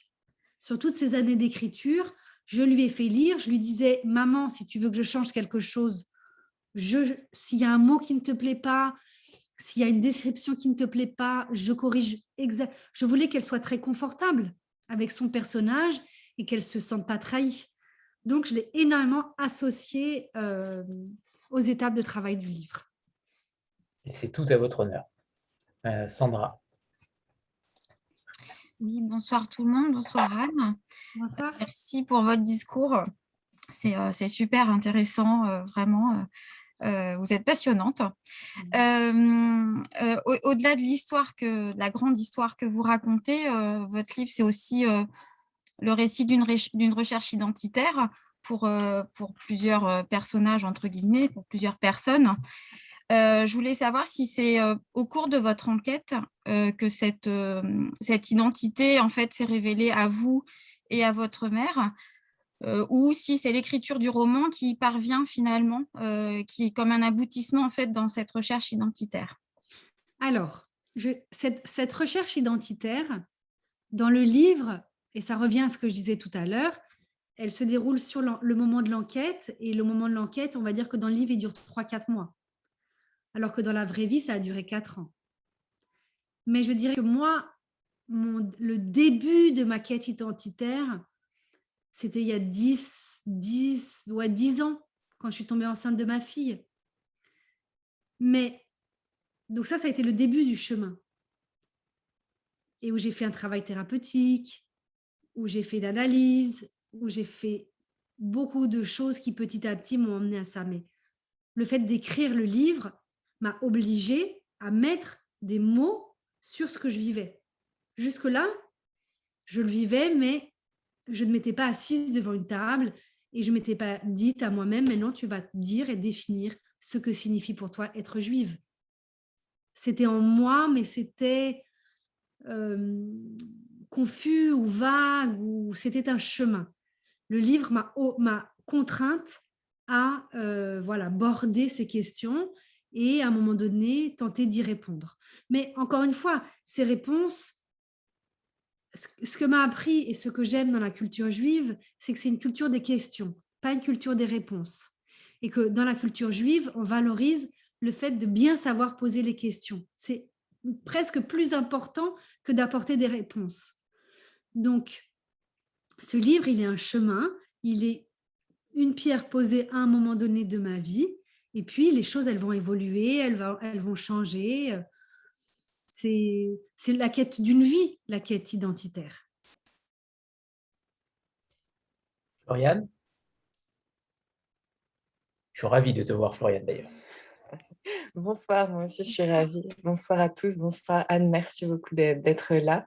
sur toutes ces années d'écriture, je lui ai fait lire, je lui disais « Maman, si tu veux que je change quelque chose, s'il y a un mot qui ne te plaît pas, s'il y a une description qui ne te plaît pas, je corrige. » Je voulais qu'elle soit très confortable avec son personnage et qu'elle ne se sente pas trahie. Donc, je l'ai énormément associée aux étapes de travail du livre. Et c'est tout à votre honneur. Sandra. Oui, bonsoir tout le monde, bonsoir Anne. Bonsoir. Merci pour votre discours. C'est super intéressant, vraiment. Vous êtes passionnante. Au-delà de l'histoire, de la grande histoire que vous racontez, votre livre, c'est aussi le récit d'une recherche identitaire pour plusieurs personnages, entre guillemets, pour plusieurs personnes. Je voulais savoir si c'est au cours de votre enquête que cette identité en fait s'est révélée à vous et à votre mère, ou si c'est l'écriture du roman qui parvient finalement, qui est comme un aboutissement en fait dans cette recherche identitaire. Alors, cette recherche identitaire, dans le livre, et ça revient à ce que je disais tout à l'heure, elle se déroule sur le moment de l'enquête, et le moment de l'enquête, on va dire que dans le livre, il dure 3-4 mois. Alors que dans la vraie vie, ça a duré 4 ans. Mais je dirais que moi, le début de ma quête identitaire, c'était il y a 10 ans, quand je suis tombée enceinte de ma fille. Mais, donc ça a été le début du chemin. Et où j'ai fait un travail thérapeutique, où j'ai fait d'analyse, où j'ai fait beaucoup de choses qui petit à petit m'ont emmené à ça. Mais le fait d'écrire le livre m'a obligée à mettre des mots sur ce que je vivais. Jusque-là, je le vivais, mais je ne m'étais pas assise devant une table et je ne m'étais pas dite à moi-même, maintenant tu vas dire et définir ce que signifie pour toi être juive. C'était en moi, mais c'était confus ou vague, ou c'était un chemin. Le livre m'a contrainte à border ces questions et à un moment donné, tenter d'y répondre. Mais encore une fois, ces réponses, ce que m'a appris et ce que j'aime dans la culture juive, c'est que c'est une culture des questions, pas une culture des réponses. Et que dans la culture juive, on valorise le fait de bien savoir poser les questions. C'est presque plus important que d'apporter des réponses. Donc, ce livre, il est un chemin, il est une pierre posée à un moment donné de ma vie, et puis les choses, elles vont évoluer, elles vont changer. C'est la quête d'une vie, la quête identitaire. Floriane? Je suis ravie de te voir, Floriane, d'ailleurs. Bonsoir, moi aussi je suis ravie. Bonsoir à tous, bonsoir Anne, merci beaucoup d'être là.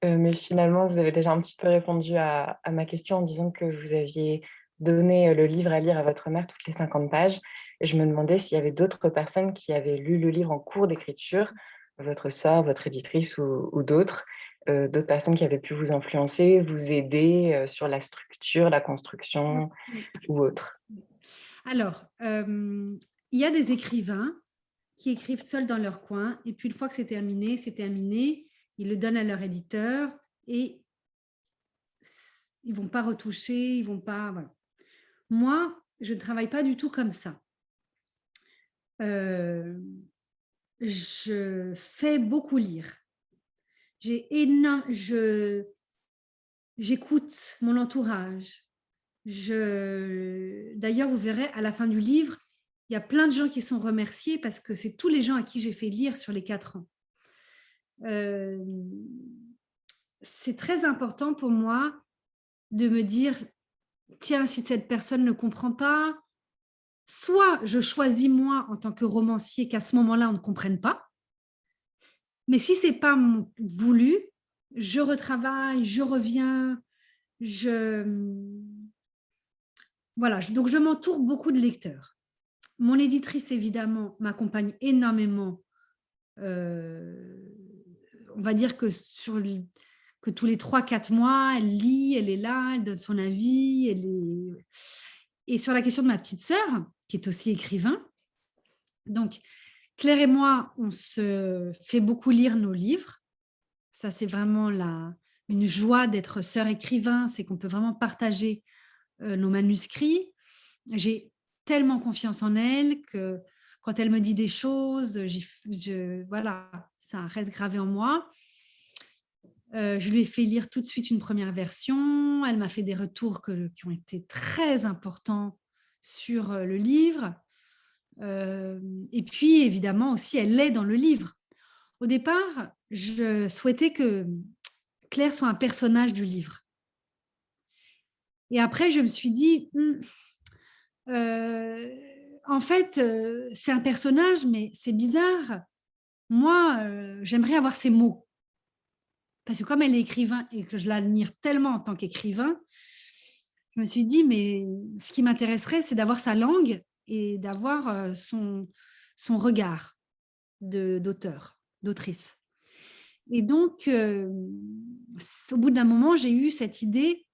Mais finalement, vous avez déjà un petit peu répondu à ma question en disant que vous aviez donné le livre à lire à votre mère toutes les 50 pages. Et je me demandais s'il y avait d'autres personnes qui avaient lu le livre en cours d'écriture, votre sœur, votre éditrice ou d'autres personnes qui avaient pu vous influencer, vous aider sur la structure, la construction ou autre. Alors, il y a des écrivains qui écrivent seuls dans leur coin, et puis une fois que c'est terminé, ils le donnent à leur éditeur et ils ne vont pas retoucher, ils vont pas... Voilà. Moi, je ne travaille pas du tout comme ça. Je fais beaucoup lire. J'écoute mon entourage. D'ailleurs, vous verrez, à la fin du livre, il y a plein de gens qui sont remerciés parce que c'est tous les gens à qui j'ai fait lire sur les 4 ans. C'est très important pour moi de me dire, tiens, si cette personne ne comprend pas, soit je choisis moi en tant que romancier qu'à ce moment-là, on ne comprenne pas, mais si ce n'est pas voulu, je retravaille, je reviens, voilà, donc je m'entoure beaucoup de lecteurs. Mon éditrice, évidemment, m'accompagne énormément. On va dire que tous les 3-4 mois, elle lit, elle est là, elle donne son avis. Et sur la question de ma petite sœur, qui est aussi écrivain, donc Claire et moi, on se fait beaucoup lire nos livres. Ça, c'est vraiment une joie d'être sœur écrivain, c'est qu'on peut vraiment partager nos manuscrits. J'ai tellement confiance en elle que quand elle me dit des choses, voilà, ça reste gravé en moi. Je lui ai fait lire tout de suite une première version. Elle m'a fait des retours qui ont été très importants sur le livre. Et puis, évidemment, aussi, elle est dans le livre. Au départ, je souhaitais que Claire soit un personnage du livre. Et après, je me suis dit, en fait, c'est un personnage, mais c'est bizarre. Moi, j'aimerais avoir ses mots. Parce que comme elle est écrivain et que je l'admire tellement en tant qu'écrivain, je me suis dit, mais ce qui m'intéresserait, c'est d'avoir sa langue et d'avoir son regard d'auteur, d'autrice. Et donc, au bout d'un moment, j'ai eu cette idée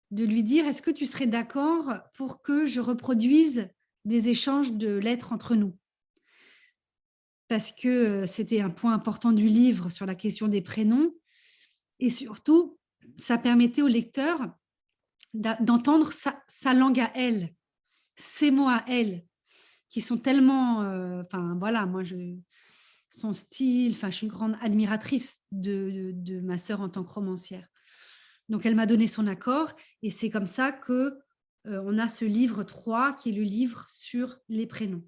de lui dire, est-ce que tu serais d'accord pour que je reproduise des échanges de lettres entre nous? Parce que c'était un point important du livre sur la question des prénoms. Et surtout, ça permettait au lecteur d'entendre sa langue à elle, ses mots à elle, qui sont tellement... voilà, moi, son style, je suis une grande admiratrice de ma sœur en tant que romancière. Donc, elle m'a donné son accord et c'est comme ça qu'on a ce livre 3 qui est le livre sur les prénoms.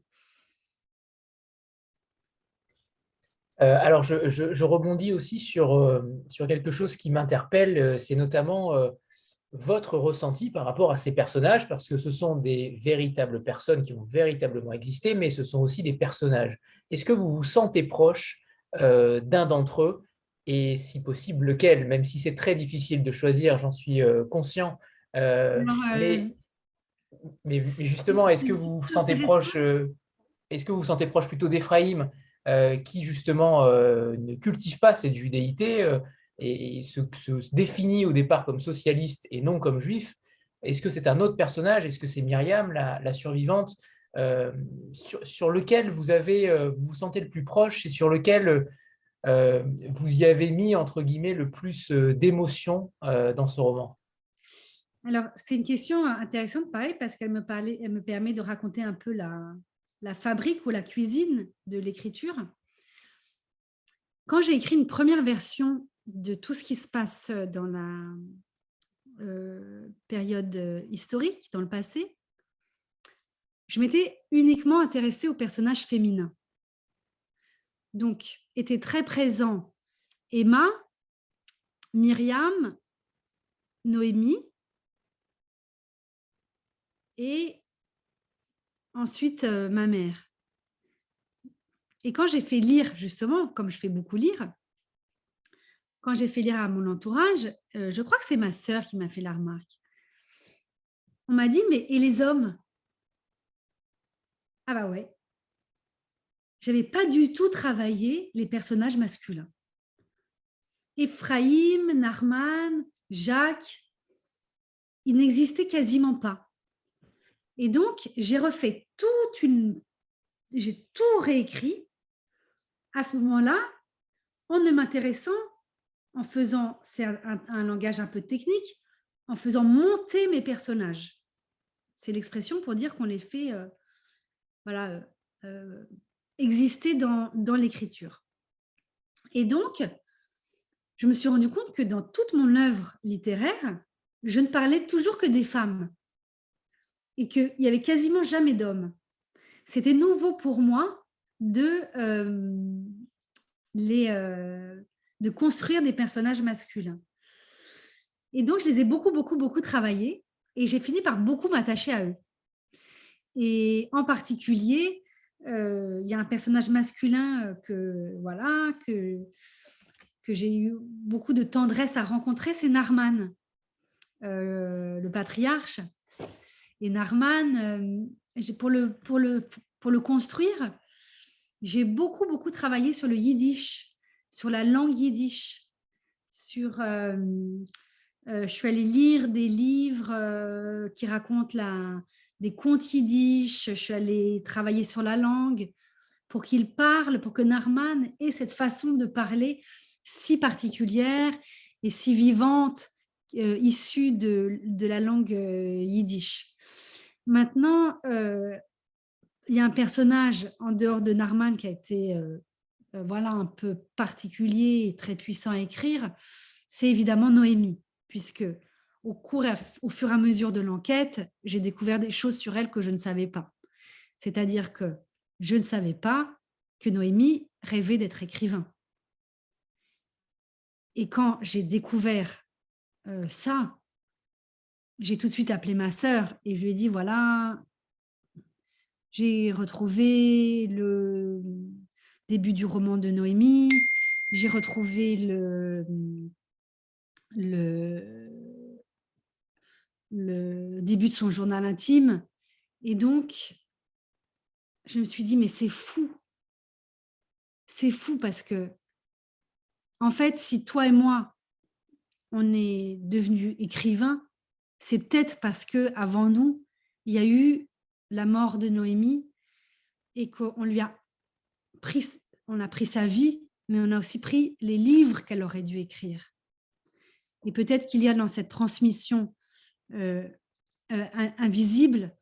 Alors, je rebondis aussi sur quelque chose qui m'interpelle, c'est notamment votre ressenti par rapport à ces personnages, parce que ce sont des véritables personnes qui ont véritablement existé, mais ce sont aussi des personnages. Est-ce que vous vous sentez proche d'un d'entre eux, et si possible, lequel? Même si c'est très difficile de choisir, j'en suis conscient. Mais justement, est-ce que vous vous sentez proche plutôt d'Éphraïm, qui justement ne cultive pas cette judéité et se définit au départ comme socialiste et non comme juif? Est-ce que c'est un autre personnage? Est-ce que c'est Myriam, la survivante, sur lequel vous vous sentez le plus proche et sur lequel vous y avez mis, entre guillemets, le plus d'émotion dans ce roman? Alors, c'est une question intéressante, pareil, parce qu'elle me permet de raconter un peu la fabrique ou la cuisine de l'écriture. Quand j'ai écrit une première version de tout ce qui se passe dans la période historique, dans le passé, je m'étais uniquement intéressée aux personnages féminins. Donc, étaient très présents Emma, Myriam, Noémie, et ensuite ma mère. Et quand j'ai fait lire, justement, comme je fais beaucoup lire, quand j'ai fait lire à mon entourage, je crois que c'est ma sœur qui m'a fait la remarque. On m'a dit, mais et les hommes? Ah bah ouais. J'avais pas du tout travaillé les personnages masculins. Ephraïm, Narman, Jacques, ils n'existaient quasiment pas. Et donc, j'ai refait j'ai tout réécrit à ce moment-là, en ne m'intéressant, en faisant, c'est un langage un peu technique, en faisant monter mes personnages. C'est l'expression pour dire qu'on les fait exister dans l'écriture. Et donc, je me suis rendu compte que dans toute mon œuvre littéraire, je ne parlais toujours que des femmes et qu'il n'y avait quasiment jamais d'hommes. C'était nouveau pour moi de construire des personnages masculins. Et donc, je les ai beaucoup travaillés et j'ai fini par beaucoup m'attacher à eux. Et en particulier, il y a un personnage masculin que j'ai eu beaucoup de tendresse à rencontrer, c'est Narman, le patriarche. Et Narman, pour le construire, j'ai beaucoup travaillé sur le yiddish, sur la langue yiddish. Je suis allée lire des livres qui racontent des contes yiddish. Je suis allée travailler sur la langue pour qu'il parle, pour que Narman ait cette façon de parler si particulière et si vivante, issue de la langue yiddish. Maintenant, il y a un personnage en dehors de Narman qui a été un peu particulier et très puissant à écrire, c'est évidemment Noémie, puisque au fur et à mesure de l'enquête, j'ai découvert des choses sur elle que je ne savais pas. C'est-à-dire que je ne savais pas que Noémie rêvait d'être écrivain. Et quand j'ai découvert ça, j'ai tout de suite appelé ma sœur et je lui ai dit, voilà, j'ai retrouvé le début du roman de Noémie, j'ai retrouvé le début de son journal intime. Et donc, je me suis dit, mais c'est fou. C'est fou parce que, en fait, si toi et moi, on est devenus écrivains, c'est peut-être parce qu'avant nous, il y a eu la mort de Noémie et qu'on a pris sa vie, mais on a aussi pris les livres qu'elle aurait dû écrire. Et peut-être qu'il y a dans cette transmission invisible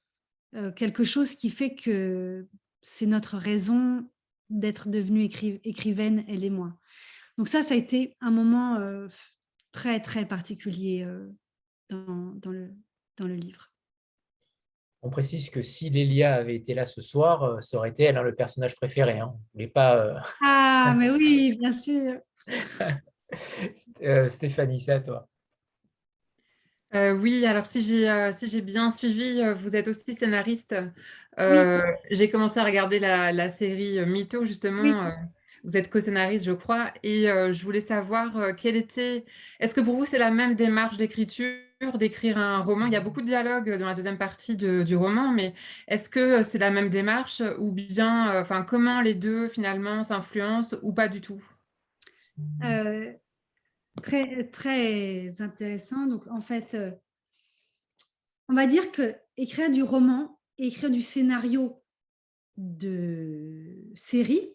quelque chose qui fait que c'est notre raison d'être devenue écrivaine, elle et moi. Donc ça a été un moment très, très particulier dans le livre. On précise que si Lélia avait été là ce soir, ça aurait été elle, le personnage préféré. On ne voulait pas... Ah, mais oui, bien sûr. Stéphanie, c'est à toi. Oui, alors si j'ai bien suivi, vous êtes aussi scénariste. Oui. J'ai commencé à regarder la série Mytho, justement. Oui. Vous êtes co-scénariste, je crois. Et je voulais savoir est-ce que pour vous, c'est la même démarche d'écriture, d'écrire un roman? Il y a beaucoup de dialogues dans la deuxième partie du roman, mais est-ce que c'est la même démarche ou bien, comment les deux, finalement, s'influencent ou pas du tout? Très, très intéressant. Donc, en fait, on va dire que écrire du roman et écrire du scénario de série,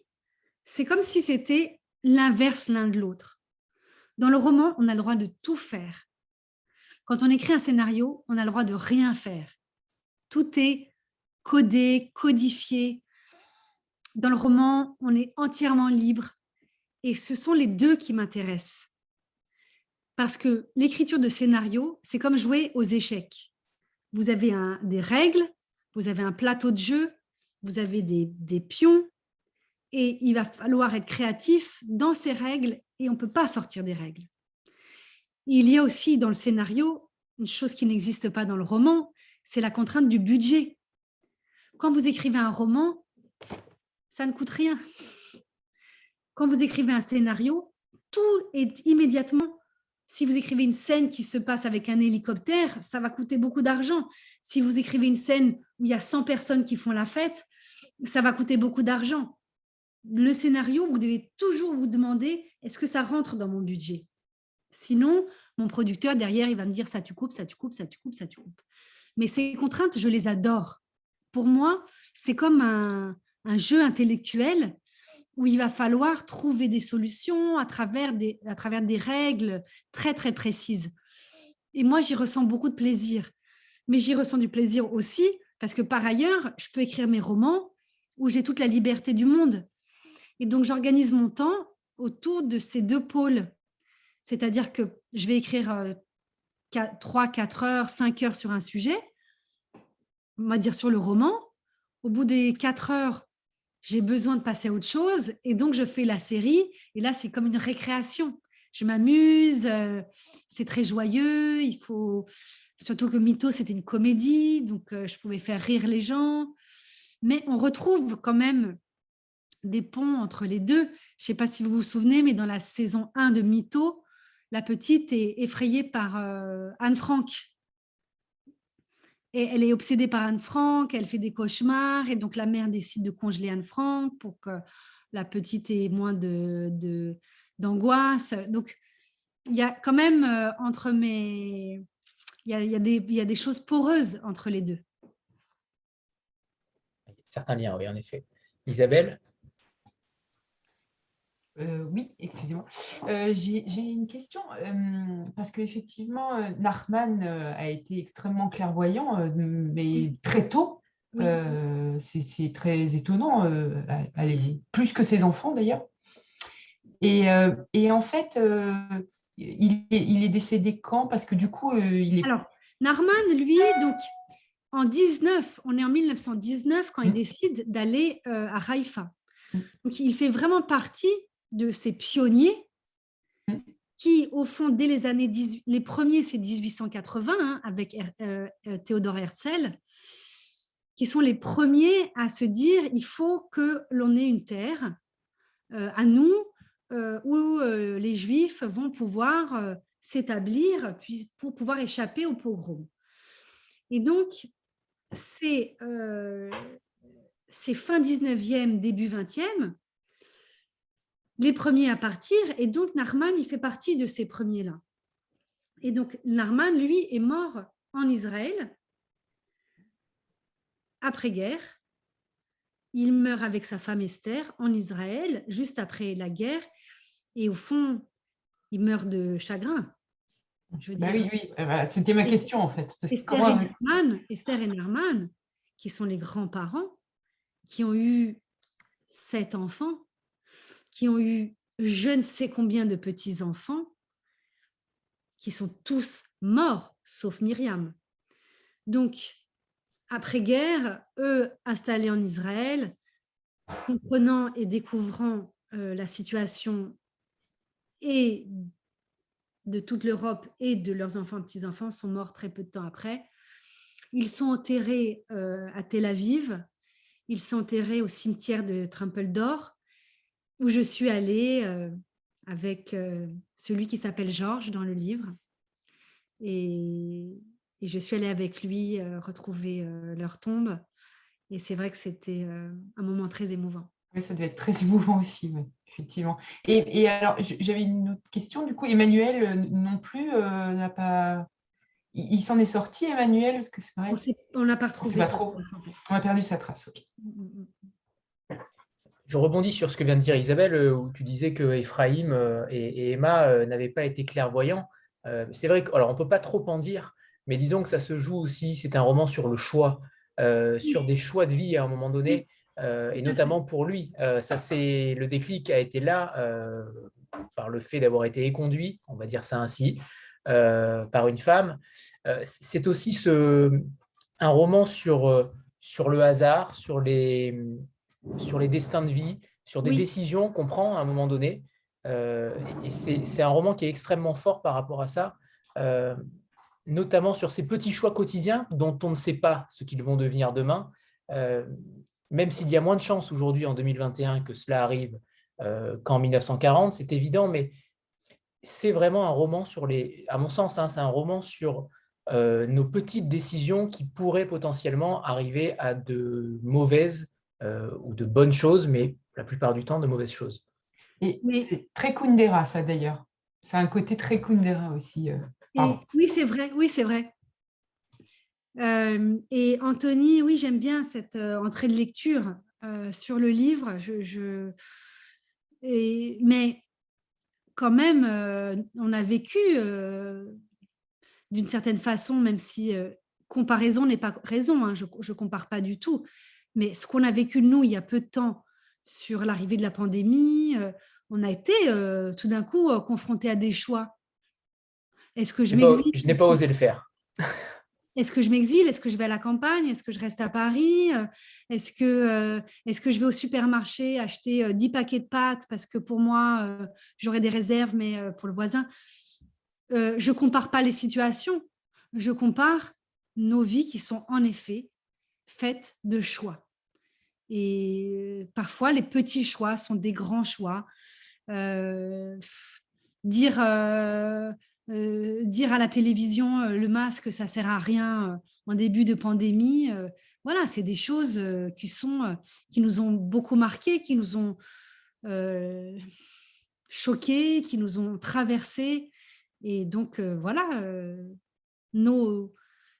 c'est comme si c'était l'inverse l'un de l'autre. Dans le roman, on a le droit de tout faire. Quand on écrit un scénario, on a le droit de rien faire. Tout est codé, codifié. Dans le roman, on est entièrement libre. Et ce sont les deux qui m'intéressent. Parce que l'écriture de scénario, c'est comme jouer aux échecs. Vous avez des règles, vous avez un plateau de jeu, vous avez des pions, et il va falloir être créatif dans ces règles, et on ne peut pas sortir des règles. Il y a aussi dans le scénario une chose qui n'existe pas dans le roman, c'est la contrainte du budget. Quand vous écrivez un roman, ça ne coûte rien. Quand vous écrivez un scénario, tout est immédiatement. Si vous écrivez une scène qui se passe avec un hélicoptère, ça va coûter beaucoup d'argent. Si vous écrivez une scène où il y a 100 personnes qui font la fête, ça va coûter beaucoup d'argent. Le scénario, vous devez toujours vous demander, est-ce que ça rentre dans mon budget? Sinon, mon producteur, derrière, il va me dire, ça tu coupes, ça tu coupes, ça tu coupes, ça tu coupes. Mais ces contraintes, je les adore. Pour moi, c'est comme un jeu intellectuel où il va falloir trouver des solutions à travers des règles très, très précises. Et moi, j'y ressens beaucoup de plaisir. Mais j'y ressens du plaisir aussi parce que par ailleurs, je peux écrire mes romans où j'ai toute la liberté du monde. Et donc, j'organise mon temps autour de ces deux pôles. C'est-à-dire que je vais écrire 3, 4 heures, 5 heures sur un sujet, on va dire sur le roman. Au bout des 4 heures, j'ai besoin de passer à autre chose et donc je fais la série et là, c'est comme une récréation. je m'amuse, c'est très joyeux, surtout que Mythos, c'était une comédie, donc je pouvais faire rire les gens. Mais on retrouve quand même des ponts entre les deux. Je ne sais pas si vous vous souvenez, mais dans la saison 1 de Mythos, la petite est effrayée par Anne Frank. Et elle est obsédée par Anne Frank, elle fait des cauchemars, et donc la mère décide de congeler Anne Frank pour que la petite ait moins d'angoisse. Donc, il y a quand même il y a des choses poreuses entre les deux. Certains liens, oui, en effet. Isabelle? Oui, excusez-moi. J'ai une question, parce qu'effectivement, Nachman a été extrêmement clairvoyant, mais très tôt. Oui. C'est très étonnant, plus que ses enfants d'ailleurs. Et en fait, il est décédé quand? Parce que du coup, il est... Alors, Nachman, lui, donc, on est en 1919 quand il décide d'aller à Haïfa. Donc, il fait vraiment partie de ces pionniers qui, au fond, dès les années les premiers, c'est 1880, avec Théodore Herzl, qui sont les premiers à se dire il faut que l'on ait une terre à nous où les Juifs vont pouvoir s'établir pour pouvoir échapper au pogrom. Et donc, c'est fin 19e, début 20e, les premiers à partir, et donc Nachman, il fait partie de ces premiers-là. Et donc, Nachman, lui, est mort en Israël, après-guerre. Il meurt avec sa femme Esther en Israël, juste après la guerre, et au fond, il meurt de chagrin. Je veux dire. Oui, c'était ma question en fait. Parce Esther et Nachman, qui sont les grands-parents, qui ont eu 7 enfants, qui ont eu je ne sais combien de petits-enfants, qui sont tous morts, sauf Myriam. Donc, après-guerre, eux, installés en Israël, comprenant et découvrant la situation et de toute l'Europe et de leurs enfants, petits-enfants, sont morts très peu de temps après. Ils sont enterrés à Tel Aviv, ils sont enterrés au cimetière de Trumpeldor, où je suis allée avec celui qui s'appelle Georges dans le livre. Et je suis allée avec lui retrouver leur tombe. Et c'est vrai que c'était un moment très émouvant. Oui, ça devait être très émouvant aussi, oui, effectivement. Et alors, j'avais une autre question. Du coup, Emmanuel non plus n'a pas... Il s'en est sorti, Emmanuel, parce que c'est vrai. On ne l'a pas retrouvé. Pas trop. En fait. On a perdu sa trace, ok. Je rebondis sur ce que vient de dire Isabelle, où tu disais que Ephraïm et Emma n'avaient pas été clairvoyants. C'est vrai qu'on ne peut pas trop en dire, mais disons que ça se joue aussi, c'est un roman sur le choix, sur des choix de vie à un moment donné, et notamment pour lui. Le déclic a été là par le fait d'avoir été éconduit, on va dire ça ainsi, par une femme. C'est aussi un roman sur le hasard, sur les destins de vie, sur des décisions qu'on prend à un moment donné. Et c'est un roman qui est extrêmement fort par rapport à ça, notamment sur ces petits choix quotidiens dont on ne sait pas ce qu'ils vont devenir demain. Même s'il y a moins de chances aujourd'hui, en 2021, que cela arrive qu'en 1940, c'est évident, mais c'est vraiment un roman à mon sens, c'est un roman sur nos petites décisions qui pourraient potentiellement arriver à de mauvaises ou de bonnes choses, mais la plupart du temps de mauvaises choses. Et c'est très Kundera, ça d'ailleurs. C'est un côté très Kundera aussi. Oui, c'est vrai. Oui, c'est vrai. Et Anthony, oui, j'aime bien cette entrée de lecture sur le livre. Mais quand même, on a vécu d'une certaine façon, même si comparaison n'est pas raison, hein, je ne compare pas du tout. Mais ce qu'on a vécu, nous, il y a peu de temps, sur l'arrivée de la pandémie, on a été tout d'un coup confrontés à des choix. Est-ce que je m'exige ? Je n'ai pas osé le faire. est-ce que je m'exile? Est-ce que je vais à la campagne? Est-ce que je reste à Paris? Est-ce que je vais au supermarché acheter 10 paquets de pâtes parce que pour moi, j'aurai des réserves, mais pour le voisin? Je ne compare pas les situations. Je compare nos vies qui sont en effet faites de choix. Et parfois, les petits choix sont des grands choix. Dire à la télévision le masque, ça ne sert à rien en début de pandémie, voilà, c'est des choses qui nous ont beaucoup marqués, qui nous ont choqués, qui nous ont traversés. Et donc, voilà,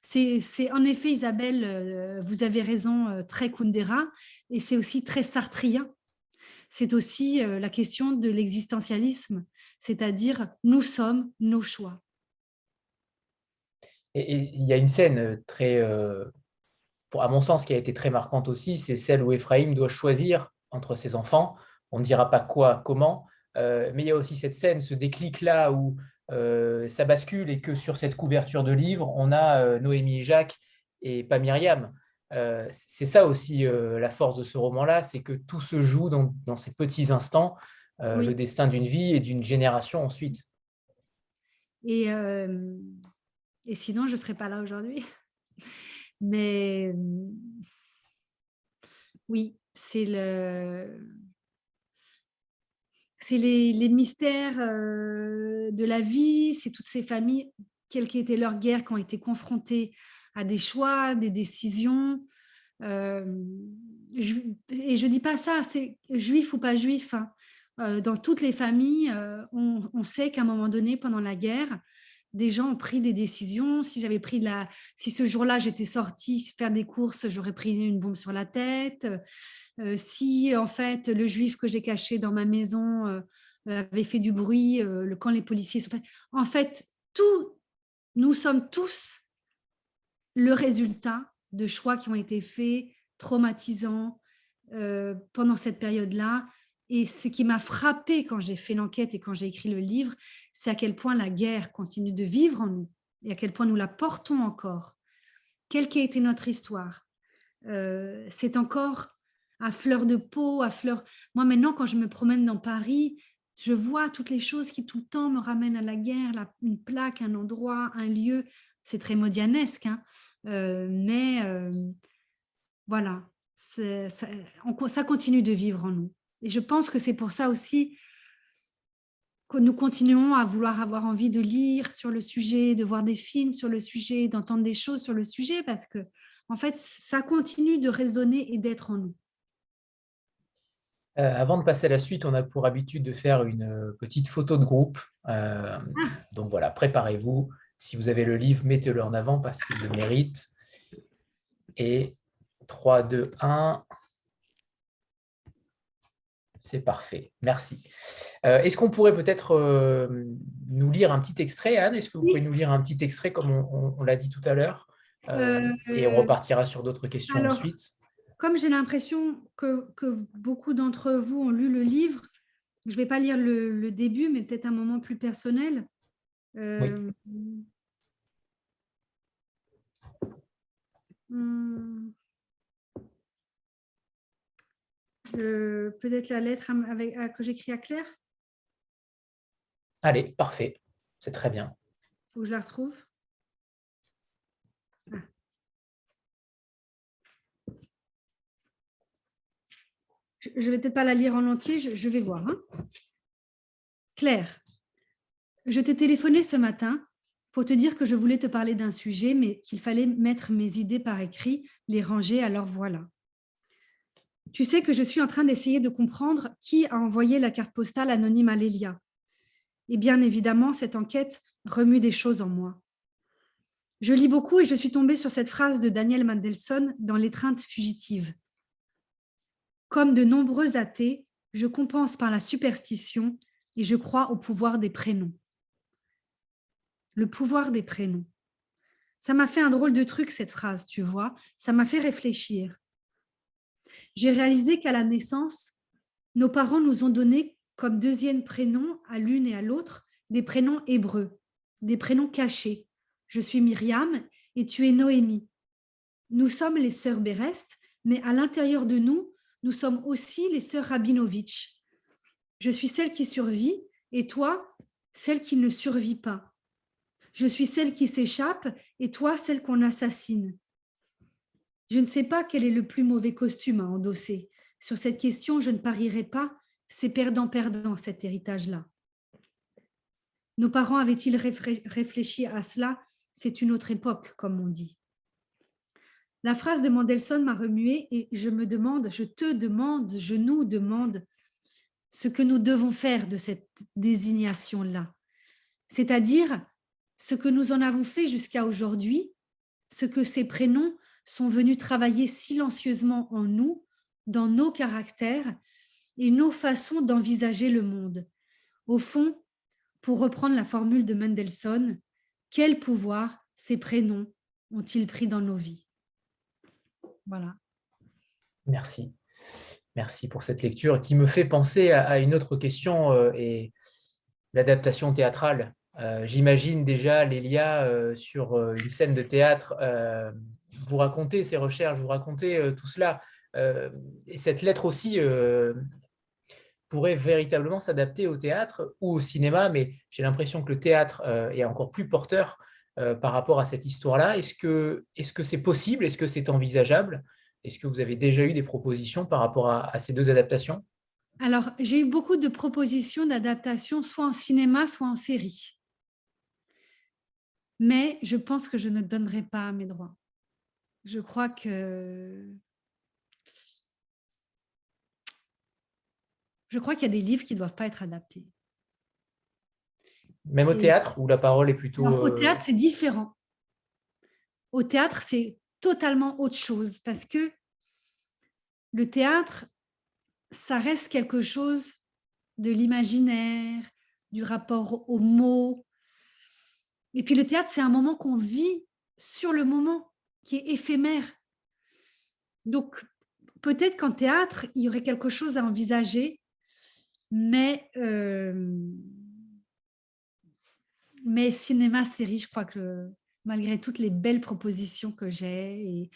c'est en effet, Isabelle, vous avez raison, très Kundera, et c'est aussi très sartrien. C'est aussi la question de l'existentialisme, c'est-à-dire nous sommes nos choix. Et il y a une scène très, à mon sens, qui a été très marquante aussi, c'est celle où Ephraim doit choisir entre ses enfants. On ne dira pas quoi, comment, mais il y a aussi cette scène, ce déclic-là où ça bascule et que sur cette couverture de livre, on a Noémie et Jacques et pas Myriam. C'est ça aussi la force de ce roman-là, c'est que tout se joue dans ces petits instants, Oui. le destin d'une vie et d'une génération ensuite. Et sinon, je ne serais pas là aujourd'hui. Mais oui, c'est les mystères de la vie, c'est toutes ces familles, quelle qu'ait été leur guerre, qui ont été confrontées à des choix, des décisions. Et je ne dis pas ça, c'est juif ou pas juif. Hein. Dans toutes les familles, on sait qu'à un moment donné, pendant la guerre, des gens ont pris des décisions. Si ce jour-là, j'étais sortie faire des courses, j'aurais pris une bombe sur la tête. Si, en fait, le juif que j'ai caché dans ma maison avait fait du bruit, quand les policiers sont... En fait, nous sommes tous le résultat de choix qui ont été faits, traumatisants, pendant cette période-là. Et ce qui m'a frappée quand j'ai fait l'enquête et quand j'ai écrit le livre, c'est à quel point la guerre continue de vivre en nous et à quel point nous la portons encore. Quelle qu'ait été notre histoire, c'est encore à fleur de peau, Moi, maintenant, quand je me promène dans Paris, je vois toutes les choses qui tout le temps me ramènent à la guerre, une plaque, un endroit, un lieu. C'est très modianesque, hein, mais voilà, ça continue de vivre en nous. Et je pense que c'est pour ça aussi que nous continuons à vouloir avoir envie de lire sur le sujet, de voir des films sur le sujet, d'entendre des choses sur le sujet, parce que, en fait, ça continue de résonner et d'être en nous. Avant de passer à la suite, on a pour habitude de faire une petite photo de groupe. Donc voilà, préparez-vous. Si vous avez le livre, mettez-le en avant parce qu'il le mérite. Et 3, 2, 1. C'est parfait, merci. Est-ce qu'on pourrait peut-être nous lire un petit extrait, Anne? Est-ce que vous pouvez nous lire un petit extrait comme on l'a dit tout à l'heure et on repartira sur d'autres questions ensuite. Comme j'ai l'impression que beaucoup d'entre vous ont lu le livre, je ne vais pas lire le début, mais peut-être un moment plus personnel. Oui. Peut-être la lettre que j'écris à Claire. Allez, parfait, c'est très bien. Il faut que je la retrouve. Je ne vais peut-être pas la lire en entier, je vais voir. Hein. Claire, je t'ai téléphoné ce matin pour te dire que je voulais te parler d'un sujet, mais qu'il fallait mettre mes idées par écrit, les ranger, alors voilà. Tu sais que je suis en train d'essayer de comprendre qui a envoyé la carte postale anonyme à Lélia. Et bien évidemment, cette enquête remue des choses en moi. Je lis beaucoup et je suis tombée sur cette phrase de Daniel Mendelssohn dans L'étreinte fugitive. Comme de nombreux athées, je compense par la superstition et je crois au pouvoir des prénoms. Le pouvoir des prénoms. Ça m'a fait un drôle de truc, cette phrase, tu vois. Ça m'a fait réfléchir. J'ai réalisé qu'à la naissance, nos parents nous ont donné comme deuxième prénom à l'une et à l'autre des prénoms hébreux, des prénoms cachés. Je suis Myriam et tu es Noémie. Nous sommes les sœurs Berest, mais à l'intérieur de nous, nous sommes aussi les sœurs Rabinovitch. Je suis celle qui survit et toi, celle qui ne survit pas. Je suis celle qui s'échappe et toi, celle qu'on assassine. Je ne sais pas quel est le plus mauvais costume à endosser. Sur cette question, je ne parierai pas. C'est perdant-perdant, cet héritage-là. Nos parents avaient-ils réfléchi à cela? C'est une autre époque, comme on dit. La phrase de Mendelssohn m'a remuée et je me demande, je te demande, je nous demande ce que nous devons faire de cette désignation-là. C'est-à-dire ce que nous en avons fait jusqu'à aujourd'hui, ce que ces prénoms sont venus travailler silencieusement en nous, dans nos caractères et nos façons d'envisager le monde. Au fond, pour reprendre la formule de Mendelssohn, quel pouvoir ces prénoms ont-ils pris dans nos vies? Voilà. Merci. Merci pour cette lecture qui me fait penser à une autre question et l'adaptation théâtrale. J'imagine déjà Lélia sur une scène de théâtre vous raconter ses recherches, vous raconter tout cela. Et cette lettre aussi pourrait véritablement s'adapter au théâtre ou au cinéma, mais j'ai l'impression que le théâtre est encore plus porteur par rapport à cette histoire-là. Est-ce que c'est possible? Est-ce que c'est envisageable? Est-ce que vous avez déjà eu des propositions par rapport à ces deux adaptations? Alors, j'ai eu beaucoup de propositions d'adaptation, soit en cinéma, soit en série. Mais je pense que je ne donnerai pas mes droits. Je crois qu'il y a des livres qui ne doivent pas être adaptés. Même au théâtre, où la parole est plutôt... Alors, au théâtre, c'est différent. Au théâtre, c'est totalement autre chose parce que le théâtre, ça reste quelque chose de l'imaginaire, du rapport aux mots. Et puis le théâtre, c'est un moment qu'on vit sur le moment, qui est éphémère. Donc, peut-être qu'en théâtre, il y aurait quelque chose à envisager, mais cinéma, série, je crois que malgré toutes les belles propositions que j'ai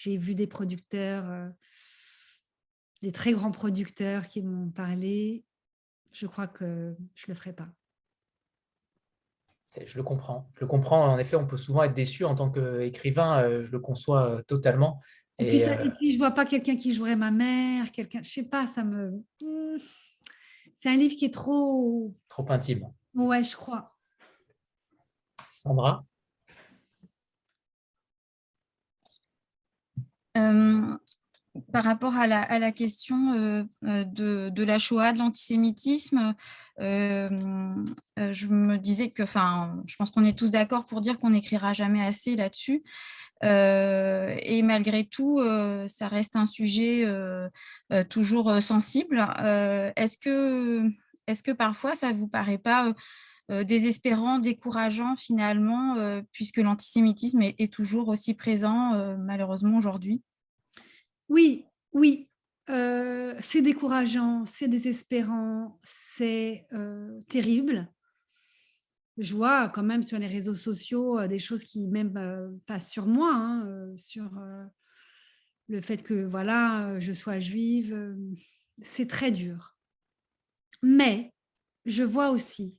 vu des producteurs, des très grands producteurs qui m'ont parlé, je crois que je ne le ferai pas. Je le comprends. Je le comprends. En effet, on peut souvent être déçu en tant qu'écrivain. Je le conçois totalement. Et puis, je ne vois pas quelqu'un qui jouerait ma mère, quelqu'un, je ne sais pas, ça me... C'est un livre qui est trop... Trop intime. Ouais, je crois. Sandra? Par rapport à la question de la Shoah, de l'antisémitisme, je me disais que, je pense qu'on est tous d'accord pour dire qu'on n'écrira jamais assez là-dessus. Et malgré tout, ça reste un sujet toujours sensible. Est-ce que parfois, ça ne vous paraît pas désespérant, décourageant finalement, puisque l'antisémitisme est toujours aussi présent malheureusement aujourd'hui? Oui, c'est décourageant, c'est désespérant, c'est terrible. Je vois quand même sur les réseaux sociaux des choses qui même passent sur moi, hein, sur le fait que voilà, je sois juive. C'est très dur. Mais je vois aussi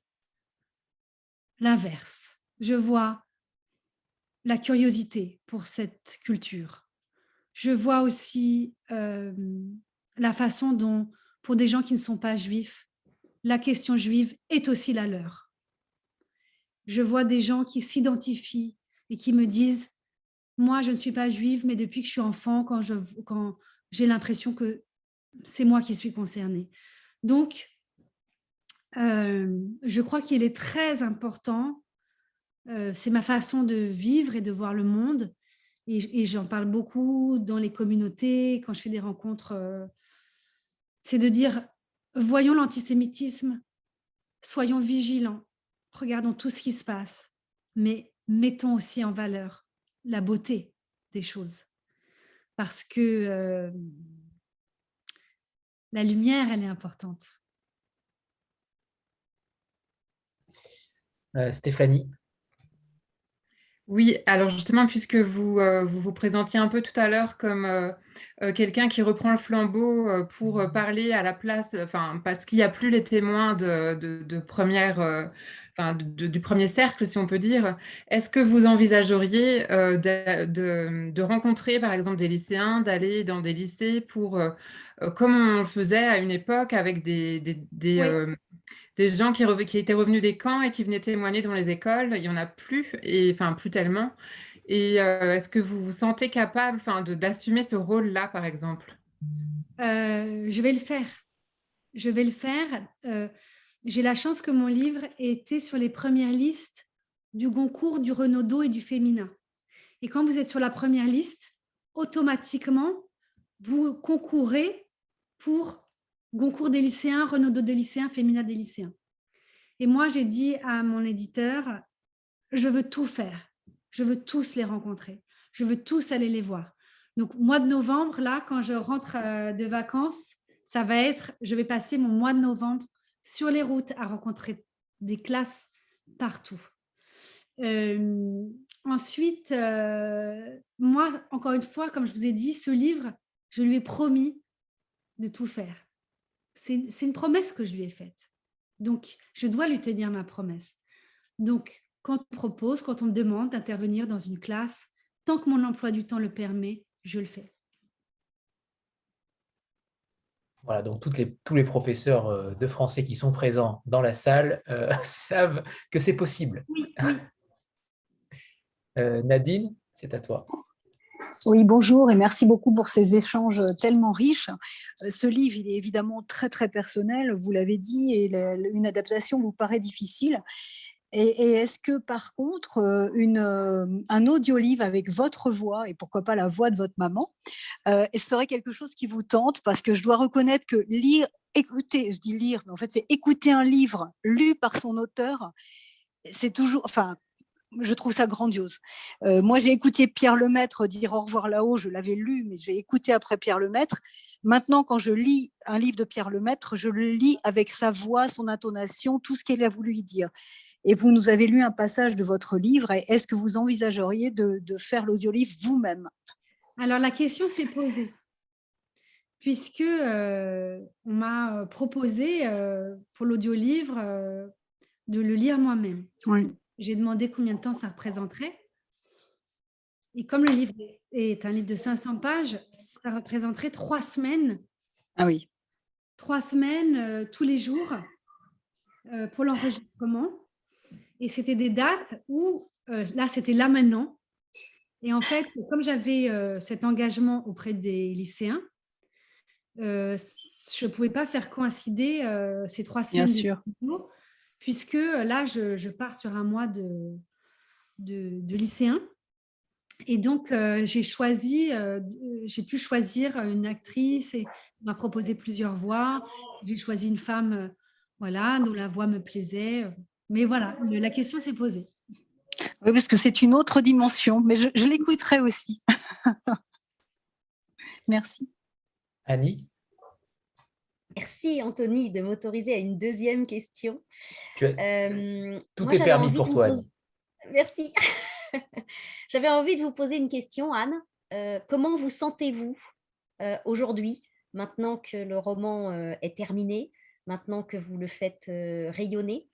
l'inverse. Je vois la curiosité pour cette culture. Je vois aussi la façon dont, pour des gens qui ne sont pas juifs, la question juive est aussi la leur. Je vois des gens qui s'identifient et qui me disent « Moi, je ne suis pas juive, mais depuis que je suis enfant, quand j'ai l'impression que c'est moi qui suis concernée. » Donc, je crois qu'il est très important, c'est ma façon de vivre et de voir le monde, et j'en parle beaucoup dans les communautés, quand je fais des rencontres, c'est de dire, voyons l'antisémitisme, soyons vigilants, regardons tout ce qui se passe, mais mettons aussi en valeur la beauté des choses. Parce que la lumière, elle est importante. Stéphanie? Oui, alors justement, puisque vous présentiez un peu tout à l'heure comme quelqu'un qui reprend le flambeau pour parler à la place, enfin, parce qu'il n'y a plus les témoins de première, du premier cercle, si on peut dire, est-ce que vous envisageriez de rencontrer, par exemple, des lycéens, d'aller dans des lycées pour, comme on le faisait à une époque avec Oui. des gens qui étaient revenus des camps et qui venaient témoigner dans les écoles, il n'y en a plus, et enfin plus tellement. Et est-ce que vous vous sentez capable, enfin, d'assumer ce rôle-là, par exemple? Je vais le faire. Je vais le faire. J'ai la chance que mon livre ait été sur les premières listes du Goncourt, du Renaudot et du Féminin. Et quand vous êtes sur la première liste, automatiquement, vous concourez pour Goncourt des lycéens, Renaudot des lycéens, Féminin des lycéens. Et moi, j'ai dit à mon éditeur, je veux tout faire. Je veux tous les rencontrer. Je veux tous aller les voir. Donc, mois de novembre, là, quand je rentre de vacances, ça va être, je vais passer mon mois de novembre sur les routes à rencontrer des classes partout. Ensuite, moi, encore une fois, comme je vous ai dit, ce livre, je lui ai promis de tout faire. C'est une promesse que je lui ai faite. Donc, je dois lui tenir ma promesse. Donc, quand on propose, quand on me demande d'intervenir dans une classe, tant que mon emploi du temps le permet, je le fais. Voilà, donc tous les professeurs de français qui sont présents dans la salle savent que c'est possible. Oui. Nadine, c'est à toi. Oui, bonjour et merci beaucoup pour ces échanges tellement riches. Ce livre, il est évidemment très, très personnel, vous l'avez dit, et une adaptation vous paraît difficile. Et est-ce que, par contre, un audio-livre avec votre voix, et pourquoi pas la voix de votre maman, serait quelque chose qui vous tente? Parce que je dois reconnaître que écouter, je dis lire, mais en fait, c'est écouter un livre lu par son auteur, c'est toujours... Enfin, je trouve ça grandiose. Moi, j'ai écouté Pierre Lemaitre dire Au revoir là-haut, je l'avais lu, mais j'ai écouté après Pierre Lemaitre. Maintenant, quand je lis un livre de Pierre Lemaitre, je le lis avec sa voix, son intonation, tout ce qu'il a voulu y dire. Et vous nous avez lu un passage de votre livre. Est-ce que vous envisageriez de faire l'audiolivre vous-même? Alors, la question s'est posée, puisque on m'a proposé pour l'audiolivre de le lire moi-même. Oui. J'ai demandé combien de temps ça représenterait. Et comme le livre est un livre de 500 pages, ça représenterait 3 semaines. Ah oui. 3 semaines tous les jours pour l'enregistrement. Et c'était des dates où, là, c'était là maintenant. Et en fait, comme j'avais cet engagement auprès des lycéens, je ne pouvais pas faire coïncider ces 3 semaines. Bien sûr. Puisque là, je pars sur un mois de lycéens. Et donc, j'ai pu choisir une actrice et on m'a proposé plusieurs voix. J'ai choisi une femme voilà, dont la voix me plaisait. Mais voilà, la question s'est posée. Oui, parce que c'est une autre dimension, mais je l'écouterai aussi. Merci. Annie? Merci Anthony de m'autoriser à une deuxième question. Tout est permis pour toi, Annie. Merci. J'avais envie de vous poser une question, Anne. Comment vous sentez-vous aujourd'hui, maintenant que le roman est terminé, maintenant que vous le faites rayonner?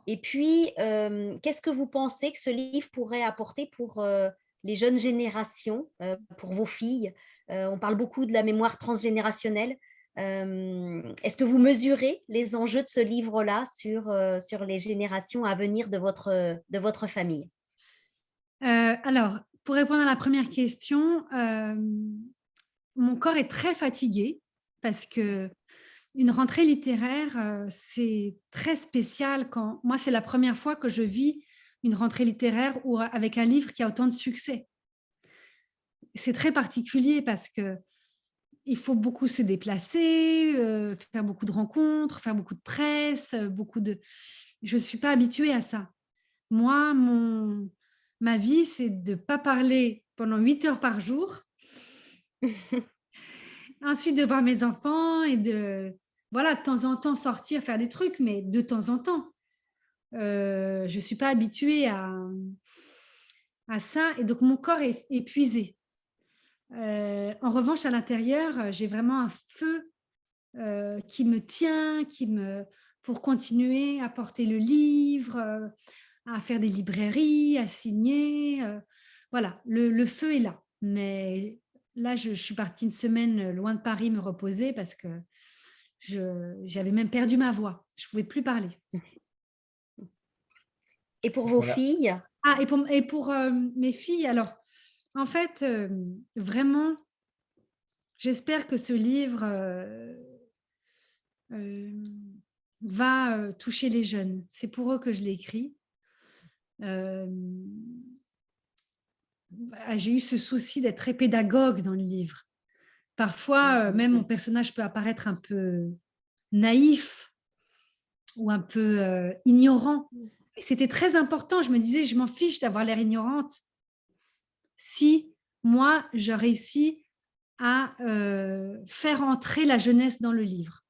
Et puis, qu'est-ce que vous pensez que ce livre pourrait apporter pour les jeunes générations, pour vos filles? On parle beaucoup de la mémoire transgénérationnelle. Est-ce que vous mesurez les enjeux de ce livre-là sur les générations à venir de votre famille? Alors, pour répondre à la première question, mon corps est très fatigué parce que une rentrée littéraire, c'est très spécial. Moi, c'est la première fois que je vis une rentrée littéraire avec un livre qui a autant de succès. C'est très particulier parce que il faut beaucoup se déplacer, faire beaucoup de rencontres, faire beaucoup de presse, je ne suis pas habituée à ça. Moi, ma vie, c'est de ne pas parler pendant 8 heures par jour. Ensuite, de voir mes enfants et de temps en temps sortir, faire des trucs, mais de temps en temps. Je ne suis pas habituée à ça, et donc mon corps est épuisé. En revanche, à l'intérieur, j'ai vraiment un feu qui me tient, pour continuer à porter le livre, à faire des librairies, à signer. Voilà, le feu est là. Mais là, je suis partie une semaine loin de Paris me reposer parce que j'avais même perdu ma voix. Je ne pouvais plus parler. Et pour vos filles? Ah, et pour mes filles, alors, en fait, vraiment, j'espère que ce livre va toucher les jeunes. C'est pour eux que je l'ai écrit. J'ai eu ce souci d'être très pédagogue dans le livre. Parfois, même mon personnage peut apparaître un peu naïf ou un peu ignorant. Et c'était très important. Je me disais, je m'en fiche d'avoir l'air ignorante si moi, je réussis à faire entrer la jeunesse dans le livre.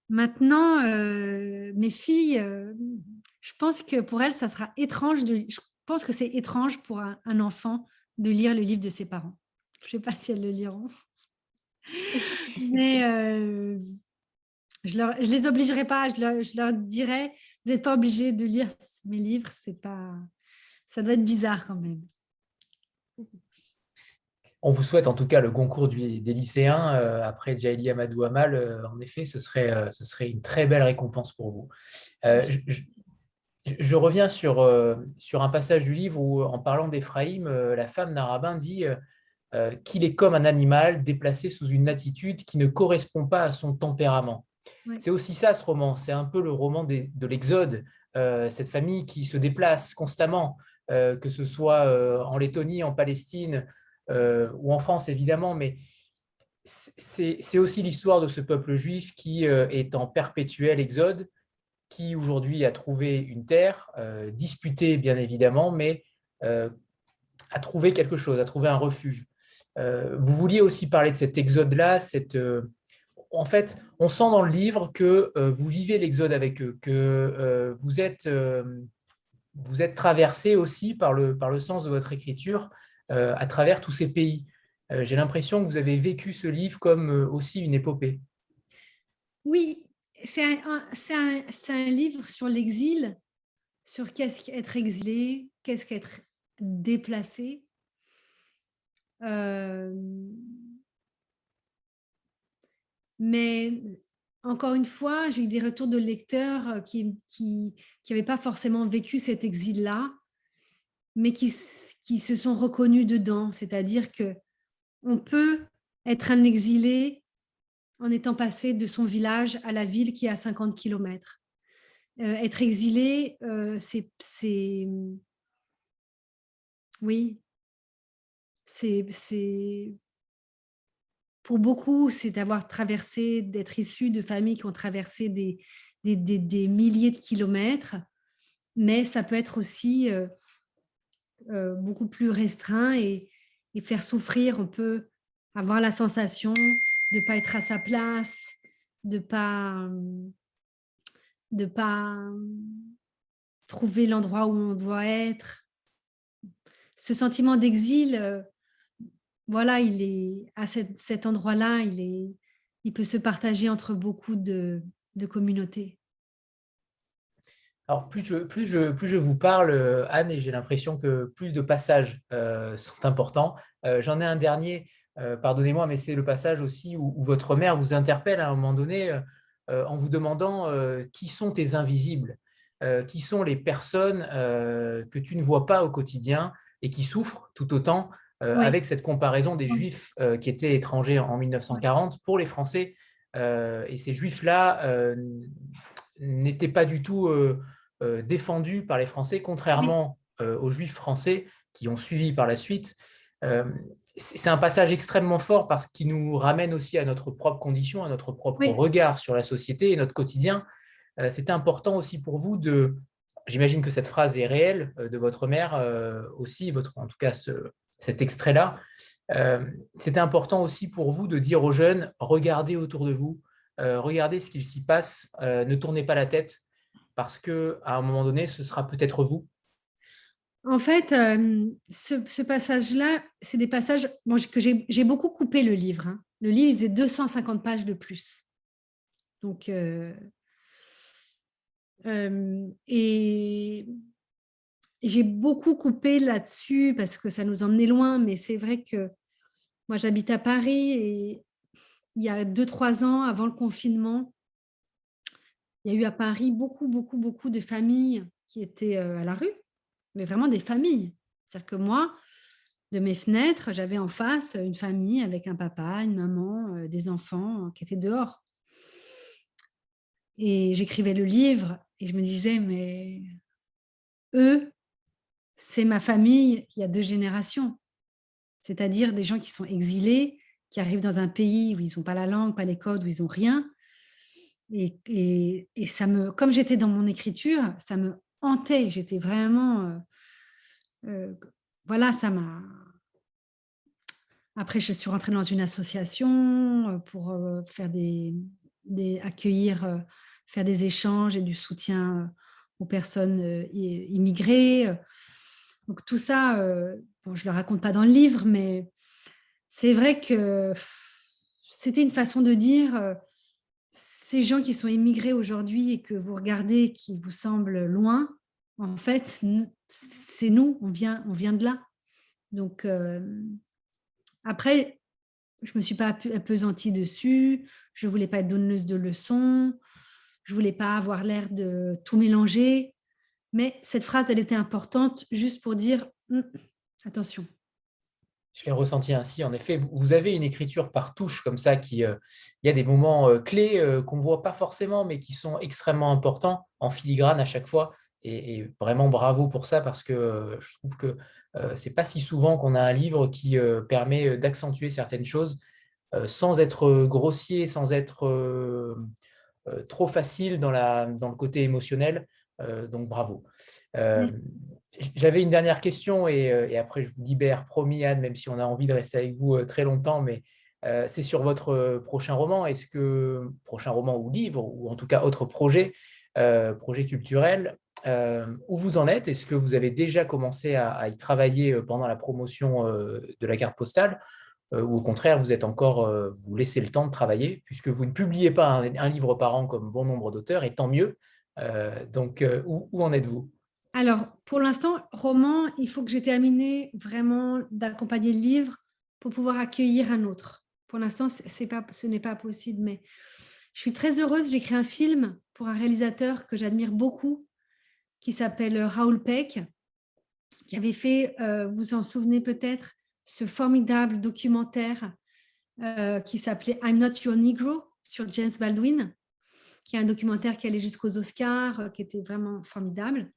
Maintenant, mes filles, je pense que pour elles, ça sera étrange. Je pense que c'est étrange pour un enfant de lire le livre de ses parents. Je ne sais pas si elles le liront. Mais je les obligerai pas. Je leur dirai, vous n'êtes pas obligés de lire mes livres. Ça doit être bizarre quand même. On vous souhaite en tout cas le concours des lycéens après Djaïli Amadou Amal. En effet, ce serait une très belle récompense pour vous. Je reviens sur un passage du livre où, en parlant d'Éphraïm, la femme d'un rabbin dit qu'il est comme un animal déplacé sous une attitude qui ne correspond pas à son tempérament. Ouais. C'est aussi ça, ce roman. C'est un peu le roman de l'Exode, cette famille qui se déplace constamment, que ce soit en Lettonie, en Palestine, ou en France évidemment, mais c'est aussi l'histoire de ce peuple juif qui est en perpétuel exode, qui aujourd'hui a trouvé une terre, disputée bien évidemment, mais a trouvé quelque chose, a trouvé un refuge. Vous vouliez aussi parler de cet exode-là, en fait, on sent dans le livre que vous vivez l'exode avec eux, que vous êtes traversé aussi par le sens de votre écriture, à travers tous ces pays. J'ai l'impression que vous avez vécu ce livre comme aussi une épopée. Oui, c'est un livre sur l'exil, sur qu'est-ce qu'être exilé, qu'est-ce qu'être déplacé. Mais encore une fois, j'ai eu des retours de lecteurs qui n'avaient pas forcément vécu cet exil-là, mais qui se sont reconnus dedans. C'est-à-dire qu'on peut être un exilé en étant passé de son village à la ville qui est à 50 km. Être exilé, pour beaucoup, c'est d'avoir traversé, d'être issu de familles qui ont traversé des milliers de kilomètres, mais ça peut être aussi beaucoup plus restreint et faire souffrir. On peut avoir la sensation de ne pas être à sa place, de ne pas trouver l'endroit où on doit être. Ce sentiment d'exil, voilà, il est à cet endroit-là, il peut se partager entre beaucoup de communautés. Alors, plus je vous parle, Anne, et j'ai l'impression que plus de passages sont importants. J'en ai un dernier, pardonnez-moi, mais c'est le passage aussi où votre mère vous interpelle à un moment donné en vous demandant qui sont tes invisibles, qui sont les personnes que tu ne vois pas au quotidien et qui souffrent tout autant, oui, avec cette comparaison des Juifs qui étaient étrangers en 1940 pour les Français. Et ces Juifs-là n'étaient pas du tout défendus par les Français, contrairement aux Juifs français qui ont suivi par la suite. C'est un passage extrêmement fort parce qu'il nous ramène aussi à notre propre condition, à notre propre regard sur la société et notre quotidien. C'était important aussi pour vous j'imagine que cette phrase est réelle de votre mère aussi, en tout cas cet extrait-là. C'était important aussi pour vous de dire aux jeunes, regardez autour de vous, regardez ce qu'il s'y passe, ne tournez pas la tête, parce qu'à un moment donné, ce sera peut-être vous. En fait, ce passage-là, c'est des passages que j'ai beaucoup coupé le livre. Hein. Le livre, il faisait 250 pages de plus. Donc, et j'ai beaucoup coupé là-dessus parce que ça nous emmenait loin, mais c'est vrai que moi, j'habite à Paris et il y a 2-3 ans, avant le confinement, il y a eu à Paris beaucoup, beaucoup, beaucoup de familles qui étaient à la rue, mais vraiment des familles. C'est-à-dire que moi, de mes fenêtres, j'avais en face une famille avec un papa, une maman, des enfants qui étaient dehors. Et j'écrivais le livre et je me disais, mais eux, c'est ma famille il y a 2 générations. C'est-à-dire des gens qui sont exilés, qui arrivent dans un pays où ils n'ont pas la langue, pas les codes, où ils n'ont rien. Et ça me, comme j'étais dans mon écriture, ça me hantait. J'étais vraiment... voilà, ça m'a... Après, je suis rentrée dans une association pour faire accueillir, faire des échanges et du soutien aux personnes immigrées. Donc tout ça, bon, je ne le raconte pas dans le livre, mais c'est vrai que c'était une façon de dire ces gens qui sont immigrés aujourd'hui et que vous regardez, qui vous semblent loin, en fait, c'est nous, on vient de là. Donc, après, je ne me suis pas appesantie dessus, je ne voulais pas être donneuse de leçons, je ne voulais pas avoir l'air de tout mélanger, mais cette phrase, elle était importante juste pour dire attention. Je l'ai ressenti ainsi, en effet. Vous avez une écriture par touche comme ça, il y a des moments clés qu'on ne voit pas forcément, mais qui sont extrêmement importants, en filigrane à chaque fois. Et vraiment bravo pour ça, parce que je trouve que ce n'est pas si souvent qu'on a un livre qui permet d'accentuer certaines choses sans être grossier, sans être trop facile dans le côté émotionnel. Donc bravo. J'avais une dernière question et après je vous libère, promis Anne, même si on a envie de rester avec vous très longtemps, mais c'est sur votre prochain roman. Est-ce que, prochain roman ou livre, ou en tout cas autre projet culturel, où vous en êtes? Est-ce que vous avez déjà commencé à y travailler pendant la promotion de la carte postale, ou au contraire, vous êtes encore, vous laissez le temps de travailler, puisque vous ne publiez pas un livre par an comme bon nombre d'auteurs, et tant mieux. Donc, où en êtes-vous? Alors, pour l'instant, roman, il faut que j'ai terminé vraiment d'accompagner le livre pour pouvoir accueillir un autre. Pour l'instant, ce n'est pas possible, mais je suis très heureuse. J'ai écrit un film pour un réalisateur que j'admire beaucoup, qui s'appelle Raoul Peck, qui avait fait, vous en souvenez peut-être, ce formidable documentaire qui s'appelait I'm Not Your Negro sur James Baldwin, qui est un documentaire qui allait jusqu'aux Oscars, qui était vraiment formidable.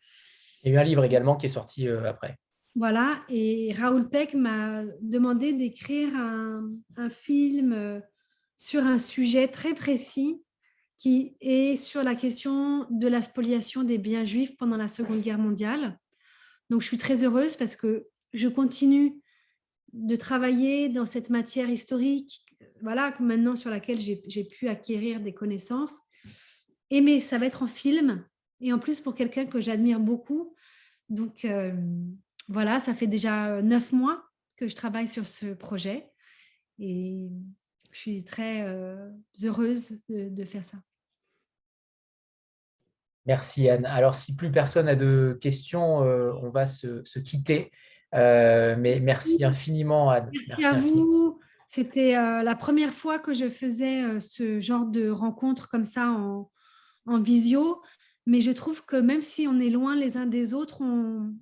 Il y a eu un livre également qui est sorti après. Voilà, et Raoul Peck m'a demandé d'écrire un film sur un sujet très précis qui est sur la question de la spoliation des biens juifs pendant la Seconde Guerre mondiale. Donc, je suis très heureuse parce que je continue de travailler dans cette matière historique, voilà, maintenant sur laquelle j'ai pu acquérir des connaissances. Mais ça va être en film, et en plus pour quelqu'un que j'admire beaucoup. Donc, voilà, ça fait déjà 9 mois que je travaille sur ce projet et je suis très heureuse de faire ça. Merci Anne. Alors, si plus personne n'a de questions, on va se quitter. Mais merci infiniment Anne. Merci à vous. C'était la première fois que je faisais ce genre de rencontre comme ça en visio. Mais je trouve que même si on est loin les uns des autres, on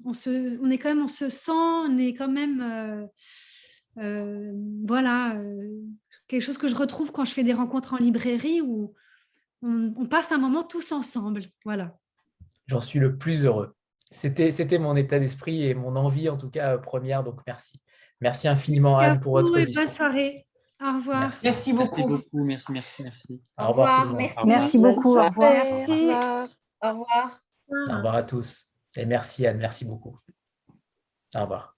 est quand même, on se sent, on est quand même, voilà, quelque chose que je retrouve quand je fais des rencontres en librairie où on passe un moment tous ensemble. Voilà. J'en suis le plus heureux. C'était mon état d'esprit et mon envie, en tout cas, première. Donc, merci. Merci infiniment, Anne, pour votre discours. Bonne soirée. Au revoir. Merci beaucoup. Merci. Au revoir tout le monde. Merci. Merci beaucoup. Au revoir. Au revoir. Au revoir à tous. Et merci Anne, merci beaucoup. Au revoir.